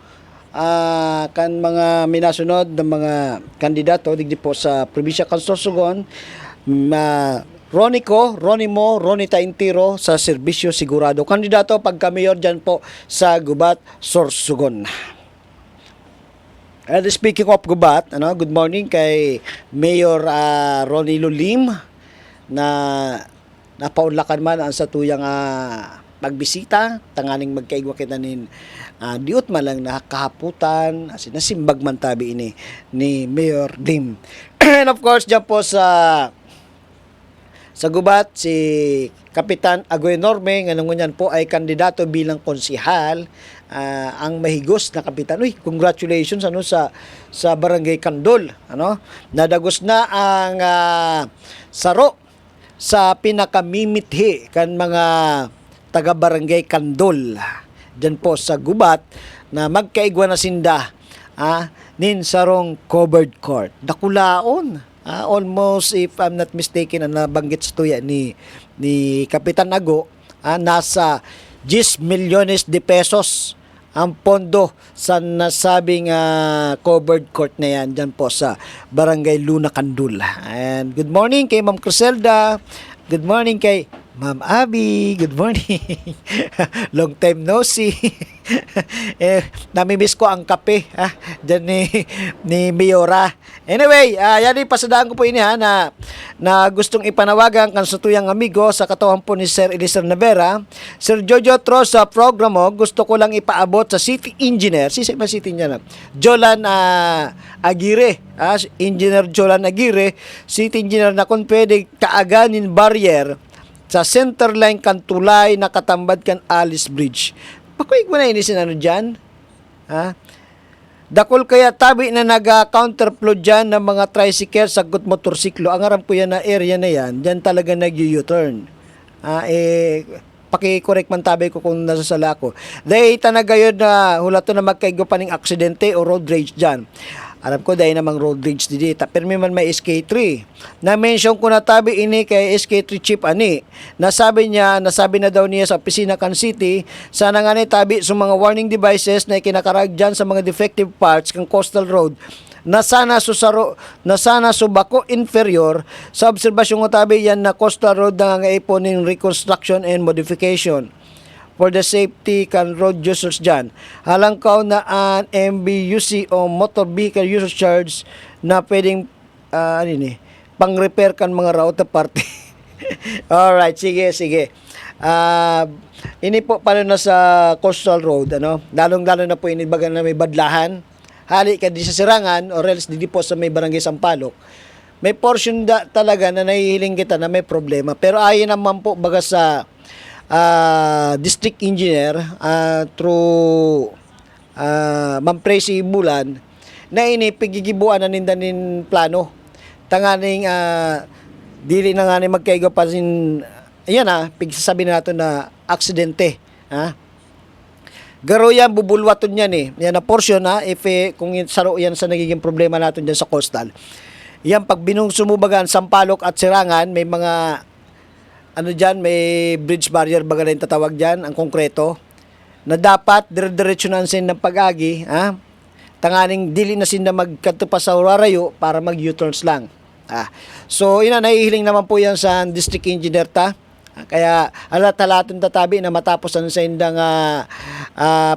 kan mga minasunod ng mga kandidato digdi po sa probinsya kan Sorsogon, Ronita Intiro sa serbisyo sigurado. Kandidato pagka-mayor dyan po sa Gubat, Sorsogon. And speaking of Gubat, good morning kay Mayor Ronnie Lulim na napaunlakan man ang sa tuyang pagbisita, tanganing magkaigwa kita nin diut man lang nakahaputan, nasimbag man tabi ini ni Mayor Lim. And of course, dyan po sa Gubat, si Kapitan Agoy Norme, nganong po ay kandidato bilang konsihal, ang mahigos na kapitan. Uy, congratulations sa Barangay Kandol, Nadagos na ang saro sa pinakamimithi kan mga taga Barangay Kandol. Diyan po sa Gubat na magkaigwa na sinda, nin sarong covered court. Dakulaon. Almost, if I'm not mistaken, ang nabanggit sa tuya ni Kapitan Ago, nasa 10 milyones de pesos ang pondo sa nasabing covered court na yan dyan po sa Barangay Luna Candul. And good morning kay Ma'am Criselda. Good morning kay Ma'am Abby. Good morning. Long time no see. Namimiss ko ang kape dyan ni Mayora. Anyway, yan yung pasadaan ko po ini na gustong ipanawagan kan sa tuyang amigo sa katawan po ni Sir Eliezer Navera. Sir Jojo Tro, sa programo, gusto ko lang ipaabot sa City Engineer. Si City Engineer? Jolan Aguirre. Engineer Jolan Aguirre, City Engineer, na kung pwede kaaganin barrier sa centerline kan tulay na katambad kan Alice Bridge. Pakuig mo na inisin dyan? Dakol kaya tabi na naga-counterflow dyan ng mga tricycle sa motorsiklo. Ang aram ko yan na area na yan, dyan talaga nag-U-turn. Paki-correct man tabi ko kung nasasala ko. Dahil tanagayod na hulato na magkaigo pa ng aksidente o road rage dyan. Alam ko dahil namang road rage dito. Pero may SK3. Na-mention ko na tabi ini kay SK3 Chief Ani. Nasabi na daw niya sa opisina kan City, sana nga ni tabi sa mga warning devices na ikinakarag dyan sa mga defective parts kang coastal road na sana subako inferior sa obserbasyon ko tabi yan na coastal road na nga iponing reconstruction and modification for the safety kan road users dyan. Halangkaw na ang MBUC o motor vehicle user charge na pwedeng pang-repair kan mga route party. Alright, sige. Ini po paano na sa coastal road, lalong-lalo na po inibagan na may badlahan. Hali ka di sa Sirangan or else di po sa may Barangay Sampaloc. May portion talaga na nahihiling kita na may problema. Pero ayon naman po baga sa district engineer through Ma'am Presi Bulan na inipigigibuan na nindanin plano tanganing dili na nga ni magkaigo pa sin ayan pigsasabi na nato na aksidente garo yan bubulwaton yan yan na portion if kung saro yan sa nagiging problema natin dyan sa coastal yan pag sumubagan Sampaloc at Sirangan may mga dyan, may bridge barrier baga rin tatawag dyan, ang konkreto, na dapat dire-diretso na sin ng pag-agi, tanganing dili na sin na magkanto pa sa Urarayo para mag-U-turns lang. So, nahihiling naman po yan sa district engineer kaya alat-alaton tatabi na matapos sa indang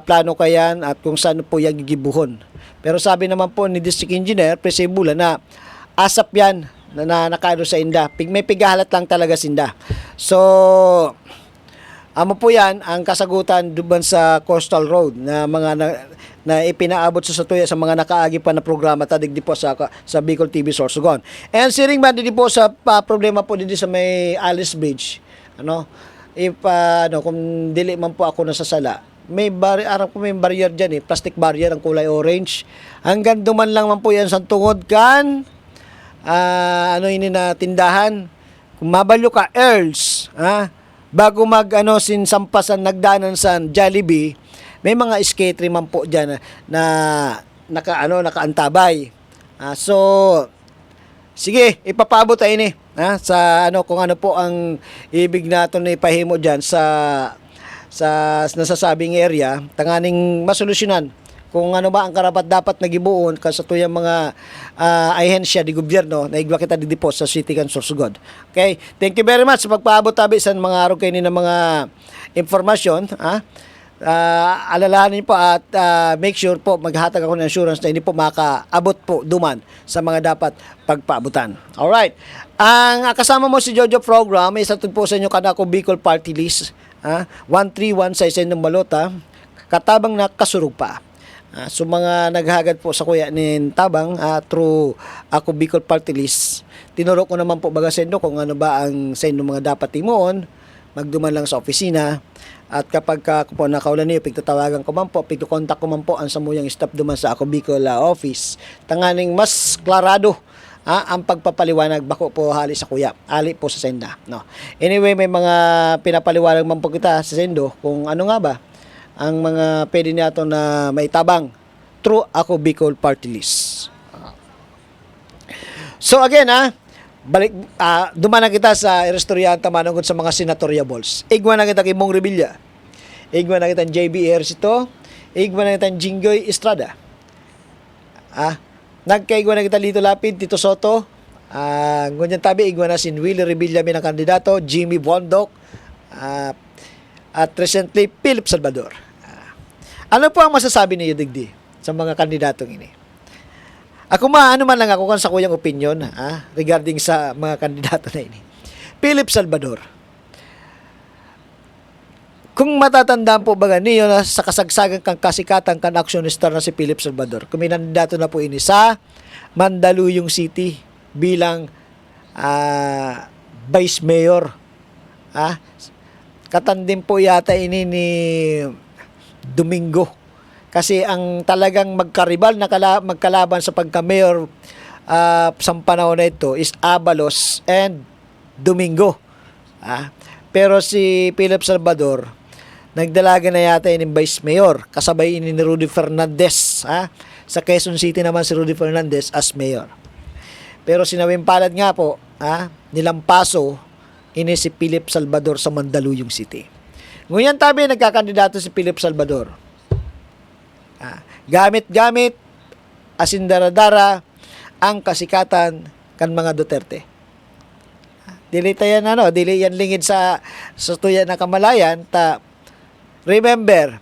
plano kayan at kung saan po yung gigibuhon. Pero sabi naman po ni district engineer, Presibula, na asap yan na nakado sa inda. May pigahalat lang talaga sinda. So, amo po yan ang kasagutan duman sa Coastal Road na mga na ipinaabot sa Satuya sa mga nakaagi pa na programa tadig di po sa Bicol TV Sorsogon. And siring man di po sa problema po din sa may Alice Bridge. Ano? Kung dili man po ako nasasala, may barrier diyan plastic barrier ang kulay orange. Hanggang duman lang man po yan sa tungod kan ini na tindahan. Kung mabalyo ka Earls, bago sinsampasan nagdanan sa Jollibee, may mga skate man po diyan na nakaantabay. So sige, ipapabot tayo ni sa kung ano po ang ibig naton na ipahimo diyan sa nasasabing area, tanganing masolusyonan kung ano ba ang karapat dapat nagibuon sa tuyang mga ahensya di gobyerno na igwa kita di po sa City Council Sorsogon. Okay? Thank you very much sa pagpaabot tabi sa mga araw kayo ng mga informasyon. Alalahanin po at make sure po maghatag ako ng assurance na hindi po makaabot po duman sa mga dapat pagpaabutan. Alright. Ang kasama mo si Jojo Program, isa po sa inyo kanako Bicol Party List. 131 sa Isendong Balota, katabang na kasurug pa. So mga naghagad po sa kuya ni Tabang through ako Bicol Party List, tinuro ko naman po baga sendo kung ano ba ang sendo mga dapat timoon, magduman lang sa opisina at kapag ako po nakaulan niyo, pigtatawagan ko man po, pigto-contact ko man po ang samuyang staff duman sa ako Bicol office. Tanganing mas klarado ang pagpapaliwanag bako po hali sa kuya, ali po sa senda. No. Anyway, may mga pinapaliwanag man po kita sa sendo kung ano nga ba ang mga pwede nato na maitabang through ako Bicol Party List. So again balik duman na kita sa Erestorianta manungod sa mga senatoriables. Igwa na kita kay Mong Revilla. Igwa na kita JB Ejercito. Igwa na kita Jinggoy Estrada. Nagkaigwa na kita Lito Lapid, Tito Soto. Ngunyan tabi igwa na si Willie Revilla min ang kandidato, Jimmy Bondok. At recently Philip Salvador. Ano po ang masasabi niyo digdi sa mga kandidatong ini? Ako ano man lang ako kan sa kuyang opinion regarding sa mga kandidato na ini. Philip Salvador. Kung matatandaan po baga niyo na sa kasagsagan kang kasikatan kan actionista na si Philip Salvador, kuminandato na po ini sa Mandaluyong City bilang Vice Mayor. Katandim po yata ini ni Domingo. Kasi ang talagang magkaribal na magkalaban sa pagka-mayor sa panahon na ito is Abalos and Domingo. Pero si Philip Salvador, nagdalaga na yata yung Vice Mayor. Kasabay ni Rudy Fernandez. Sa Quezon City naman si Rudy Fernandez as Mayor. Pero sinawimpalad nga po, nilampaso ini si Philip Salvador sa Mandaluyong City. Ngayon tabi, nagkakandidato si Philip Salvador. Gamit-gamit, asindaradara ang kasikatan kan mga Duterte. Dili tayan dili yan lingid sa tuya na kamalayan remember,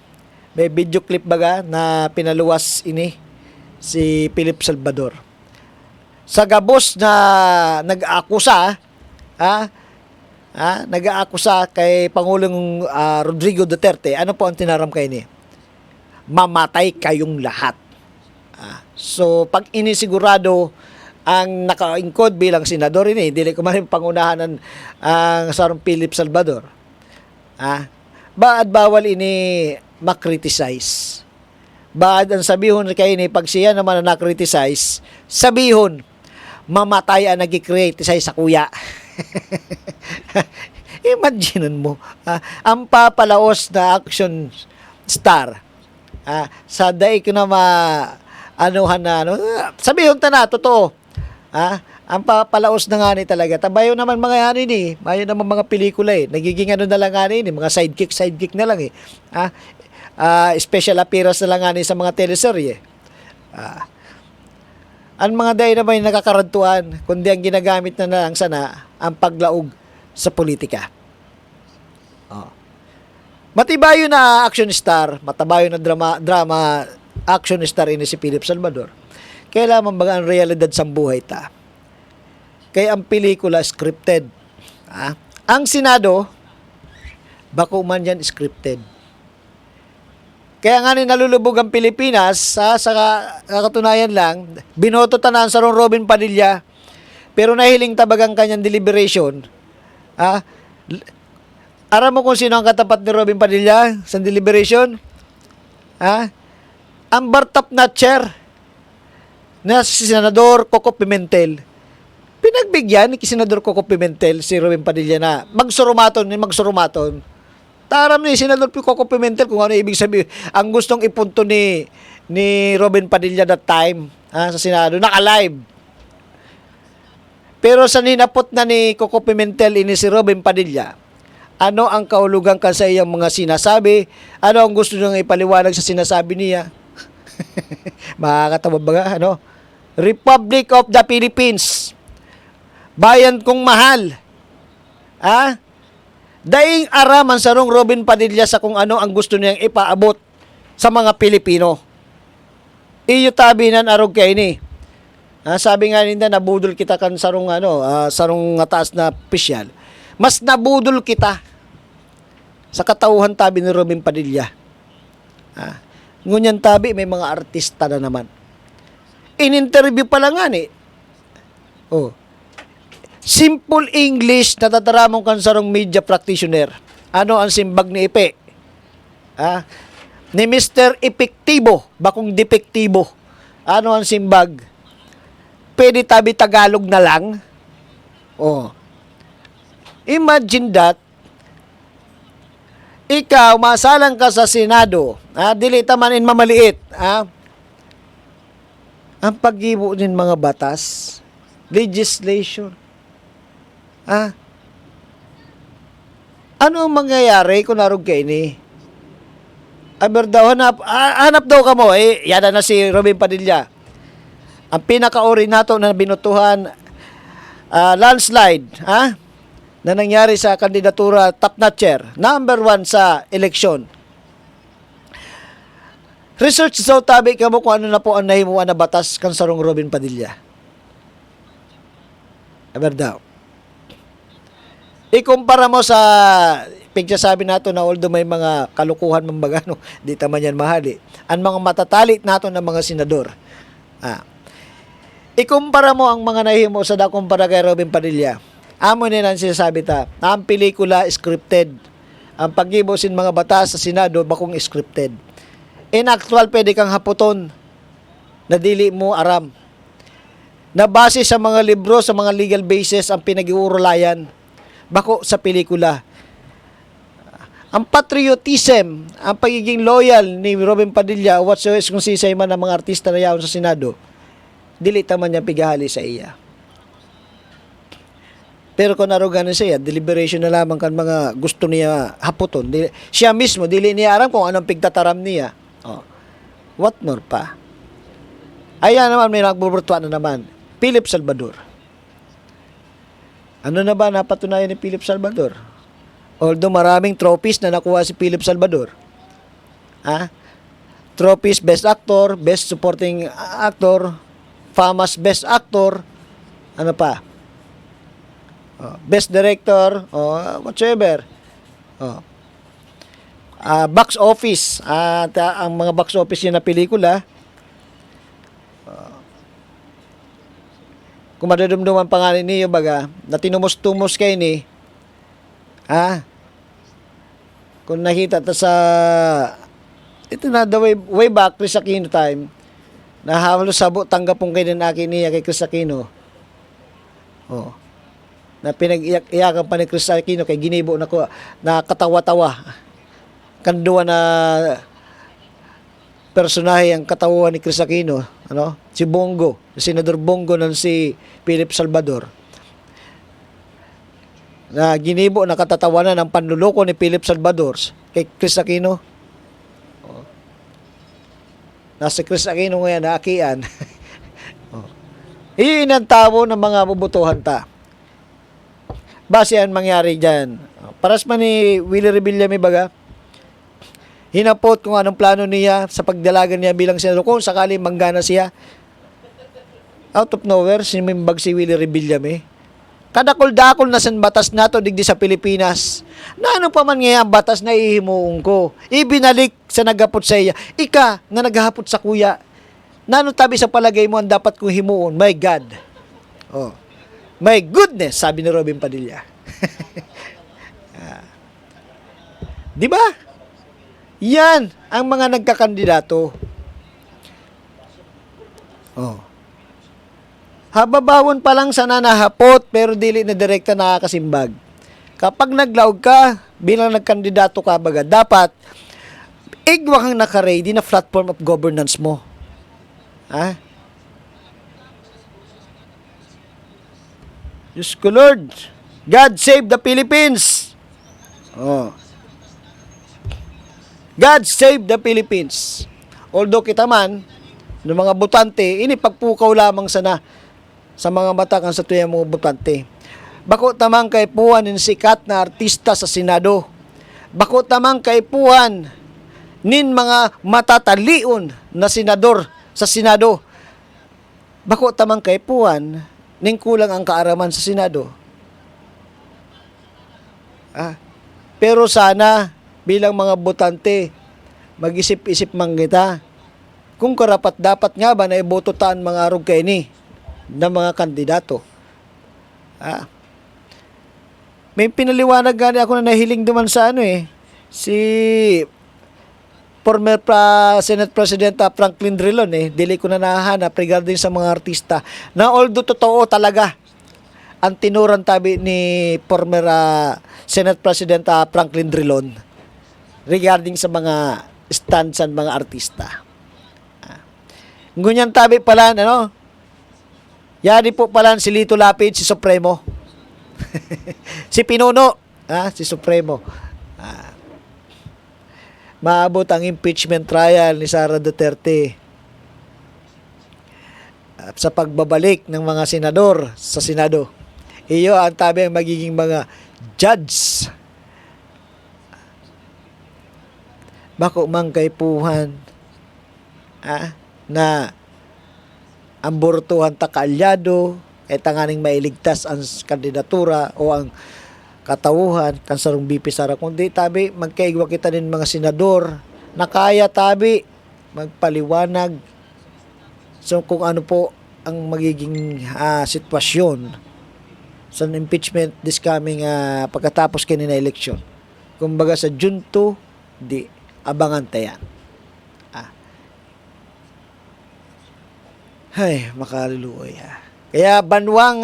may video clip baga na pinaluwas ini si Philip Salvador. Sa gabos na nag-aakusa, nag-aakusa kay Pangulong Rodrigo Duterte, ano po ang tinaram kay ni? Mamatay kayong lahat. So, pag inisigurado ang nakaingkod bilang senador ini, dili ko man pangunahan ang sarong Philip Salvador. Baad bawal ini makriticize. Baad ang sabihon kay ni pag siya naman na nakriticize, sabihon mamatay ang nagikriticize sa kuya. Imagine mo, ang papalaos na action star. Sa day ko na sabihon ta na, totoo. Ang papalaos na nga ni talaga. Tabayo naman mga yan ini. Bayo naman mga pelikula Nagiging na lang nga ni. Mga sidekick na lang special appearance na lang nga ni sa mga teleserye. Ang mga day na may nakakarantuan, kundi ang ginagamit na lang sana ang paglaog sa politika. Matibayo na action star, matabayo na drama action star ini si Philip Salvador. Kailangan baga ang realidad sa buhay ta. Kaya ang pelikula scripted. Ang Senado, bako man yan scripted. Kaya nga nalulubog ang Pilipinas, sa katunayan lang, binoto tanan sa Robin Padilla, pero nahiling tabag ang kanyang deliberation. Aram mo kung sino ang katapat ni Robin Padilla sa deliberation? Ang Bartap na chair na si Senador Coco Pimentel. Pinagbigyan ni Senador Coco Pimentel si Robin Padilla na magsurumaton. Taram ni Senador Coco Pimentel kung ano ibig sabihin. Ang gustong ipunto ni Robin Padilla that time sa Senado, naka-live. Pero sa ninapot na ni Coco Pimentel ini si Robin Padilla, ano ang kaulugan ka sa iyang mga sinasabi? Ano ang gusto niyang ipaliwanag sa sinasabi niya? Makakatawa ba nga, Republic of the Philippines. Bayan kong mahal. Daing araman sa Robin Padilla sa kung ano ang gusto niyang ipaabot sa mga Pilipino. Iyo tabi nan arog kay ni. Sabi nga ninda nabudol kita kan sarong sarong taas na opisyal. Mas nabudol kita sa katauhan tabi ni Robin Padilla. Ngunyan tabi may mga artista na naman. In-interview pa lang nga ni. Simple English na tataramong kansarong media practitioner. Ano ang simbag ni Ipe? Ni Mr. Epektibo, bakong depektibo. Ano ang simbag? Pwede tabi Tagalog na lang? Imagine that. Ikaw, masalang ka sa Senado. Dili tamanin mamaliit. Ang pag-ibo din mga batas, legislation. Ano ang mangyayari kung narog kayo ni? Hanap daw ka mo. Yada na si Robin Padilla. Ang pinakauri nato na binutuhan, landslide, na nangyari sa kandidatura top notcher, number 1 sa eleksyon. Research daw tabi ka mo kung ano na po ang nahimuan na batas kan sarong Robin Padilla. Daw. Ikumpara mo sa pigsasabi nato na although may mga kalukuhan mambagano, di taman yan mahali. Ang mga matatalit nato ng mga senador. Ikumpara mo ang mga nahimo sa dakumpara kay Robin Padilla. Amo nila sinasabi ta, ang pelikula scripted. Ang paggibosin mga batas sa Senado bakong scripted. In actual, pwede kang haputon na dili mo aram. Na base sa mga libro, sa mga legal basis ang pinag-iurulayan bako sa pelikula. Ang patriotism, ang pagiging loyal ni Robin Padilla, whatsoever kung sisay man ang mga artista na yaon sa Senado, dili taman niya pigahali sa iya. Pero kung naroganan siya, deliberation na lamang kan mga gusto niya haputon. Siya mismo, dili niya aram kung anong pigtataram niya. What more pa? Ayan naman, may nagbuburtuan na naman. Philip Salvador. Ano na ba napatunayan ni Philip Salvador? Although maraming trophies na nakuha si Philip Salvador. Trophies, Best Actor, Best Supporting Actor, FAMAS Best Actor, ano pa? Best Director, whatever. Box office, ang mga box office niya na pelikula, kung madudumduman pangalan niyo baga, na tinumos-tumos kayo ni, kung nakita ta sa, ito na, the way back, Chris Aquino time, na halos sabo, tanggapong kayo din akin niya kay Chris Aquino. Na pinag-iyakan pa ni Chris Aquino kay ginibo na ko, na katawa-tawa. Kanduwa na personahe ang katawan ni Chris Aquino, si Bongo, si Senador Bongo ng si Philip Salvador. Na ginibo na katatawanan ng panluloko ni Philip Salvador kay Chris Aquino. Nasa Chris Aquino ngayon na akian. Iyon ang tao ng mga bubutuhan ta. Base ang mangyari dyan. Paras man ni Willie Revilla may baga, hinapot kung anong plano niya sa pagdalagan niya bilang senador kung sakali manggana siya. Out of nowhere, sinimbag si Willie Revilla may. Kadakol-dakol na san batas nato digdi sa Pilipinas. Na ano pa man nga ang batas na ihimuong ko. Ibinalik sa nagapot sa iya. Ika, nga naghahapot sa kuya. Na ano tabi sa palagay mo ang dapat kong himuon? My God. Oh. My goodness, sabi ni Robin Padilla. Di ba? Yan ang mga nagkakandidato. Oh. Hababawon pa lang sana nahapot pero dili na direkta nakakasimbag. Kapag naglaog ka bilang nagkandidato ka baga, dapat igwa kang naka-ready na platform of governance mo. Ha? Diyos ko Lord, God save the Philippines. Oh. God save the Philippines. Although kita man, ng mga botante, ini pagpukaw lamang sana sa mga mata kan sa tuyang mga botante. Bako tamang kay puan nin sikat na artista sa Senado. Bako tamang kay puan nin mga matatalion na senador sa Senado. Bako tamang kay puan nin kulang ang kaaraman sa Senado. Pero sana bilang mga botante, mag-isip-isip man kita kung karapat dapat nga ba na iboto taan mga arog kay ni ng mga kandidato. May pinaliwanag gani ako na nahiling duman sa si former Senate President Franklin Drilon dili ko na nahanap regarding sa mga artista na although totoo talaga ang tinuran tabi ni former Senate President Franklin Drilon regarding sa mga stands ng mga artista. Ngunyan tabi pala, yari po pala si Lito Lapid, si Supremo. Si Pinuno, si Supremo. Maabot ang impeachment trial ni Sara Duterte sa pagbabalik ng mga senador sa Senado. Iyo ang tabi ang magiging mga judge. Bako mang kay puhan na ang bortuhan takaalyado ay tanganing mailigtas ang kandidatura o ang katauhan kan sarong BP Sara kundi tabi magkaigwa kita din mga senador na kaya tabi magpaliwanag so kung ano po ang magiging sitwasyon sa impeachment this coming pagkatapos kini na eleksyon. Kumbaga sa June 2 di abangan tayan. Ay, makaluluoy. Kaya Banwang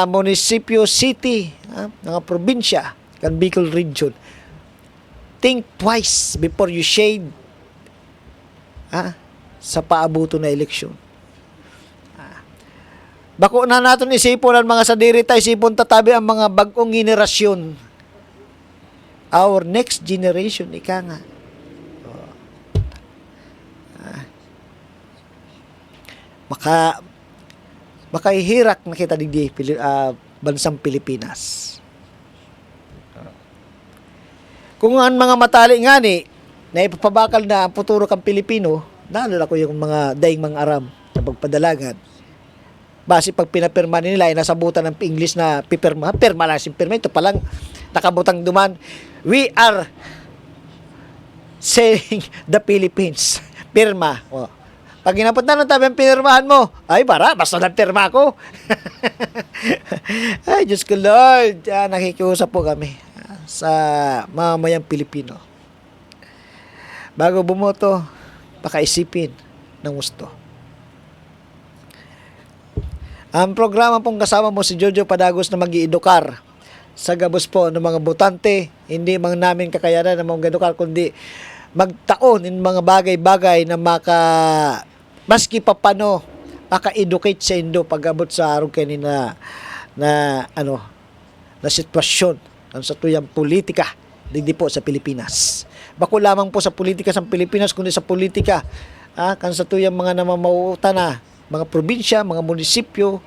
Municipio City, mga probinsya, kan Bicol Region, think twice before you shade sa paabuto na eleksyon. Bako na natin isipon ang mga sadiri tayo, isipon tatabi ang mga bagong generasyon. Our next generation, ika nga. Makahihirak na kita di bansang Pilipinas. Kung ang mga matali nga na ipapabakal na ang futuro kang Pilipino, naalala ko yung mga daing mga Aram sa pagpadalagan. Base pag pinapirma nila ay nasabutan ng English na pirma lang pirma. Ito palang nakabutang duman. We are selling the Philippines. Pirma. Pag ginapot na tabi ang pinirmahan mo, ay basta nagpirma ko. Ay, Diyos ko Lord, nakikiusap po kami sa mamamayang Pilipino. Bago bumoto, pakaisipin ng gusto. Ang programa pong kasama mo si Jojo Padagos na mag-iedukar sa gabos po ng mga botante, hindi mang namin kakayanan na mag-edukar, kundi magtaon ng mga bagay-bagay na maski pa paano maka-educate sa Indo pag-abot sa araw kanina na sitwasyon sa tuyang politika digdi po sa Pilipinas. Bako lamang po sa politika sa Pilipinas kundi sa politika kan sa tuyang mga namamauta na mga probinsya, mga munisipyo,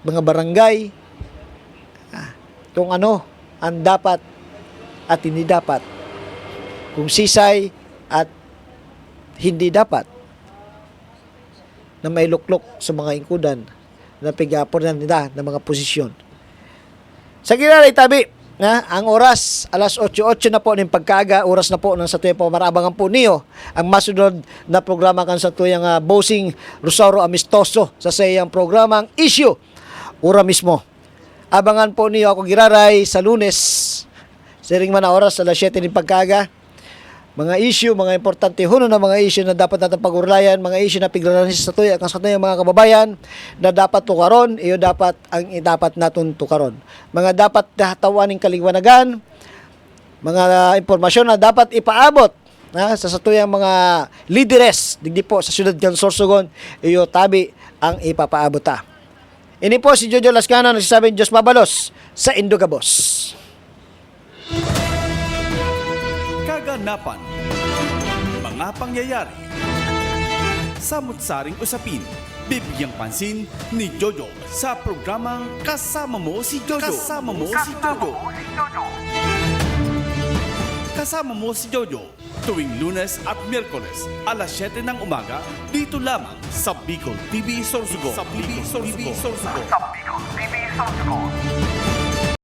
mga barangay, kung ano ang dapat at hindi dapat, kung sisay at hindi dapat na may luklok sa mga ingkudan na pigapon na nila ng mga posisyon. Sa ginalay tabi, na ang oras alas 8:08 na po ng pagkaaga, oras na po ng sa tuyang pamarabangan po niyo ang masunod na programa kan sa tuyang Bossing Rosauro Amistoso sa sayang programang Issue ura mismo. Abangan po niyo ako giraray sa Lunes siring man na oras alas 7 ng pagkaaga. Mga issue, mga importante huno na mga issue na dapat natin pag-urayan, mga issue na pigranan sa tuya ang sa tuyang mga kababayan na dapat tukaron, iyo dapat ang dapat naton tukaron. Mga dapat dahatawan ng kaliwanagan, mga impormasyon na dapat ipaabot sa tuyang mga lideres digdi po sa siyudad kan Sorsogon, iyo tabi ang ipapaabot ta. Ini po si Jojo Lascano nagsasabing Diyos mabalos sa Indogabos. Kaganapan, mga pangyayari, samut-saring usapin, bibigyang pansin ni Jojo sa programang Kasama Mo si Jojo. Kasama Mo si Jojo. Kasama Mo si Jojo tuwing Lunes at Miyerkules alas 7 ng umaga dito lamang sa Bicol TV Sorsogon. Sa Bicol TV Sorsogon.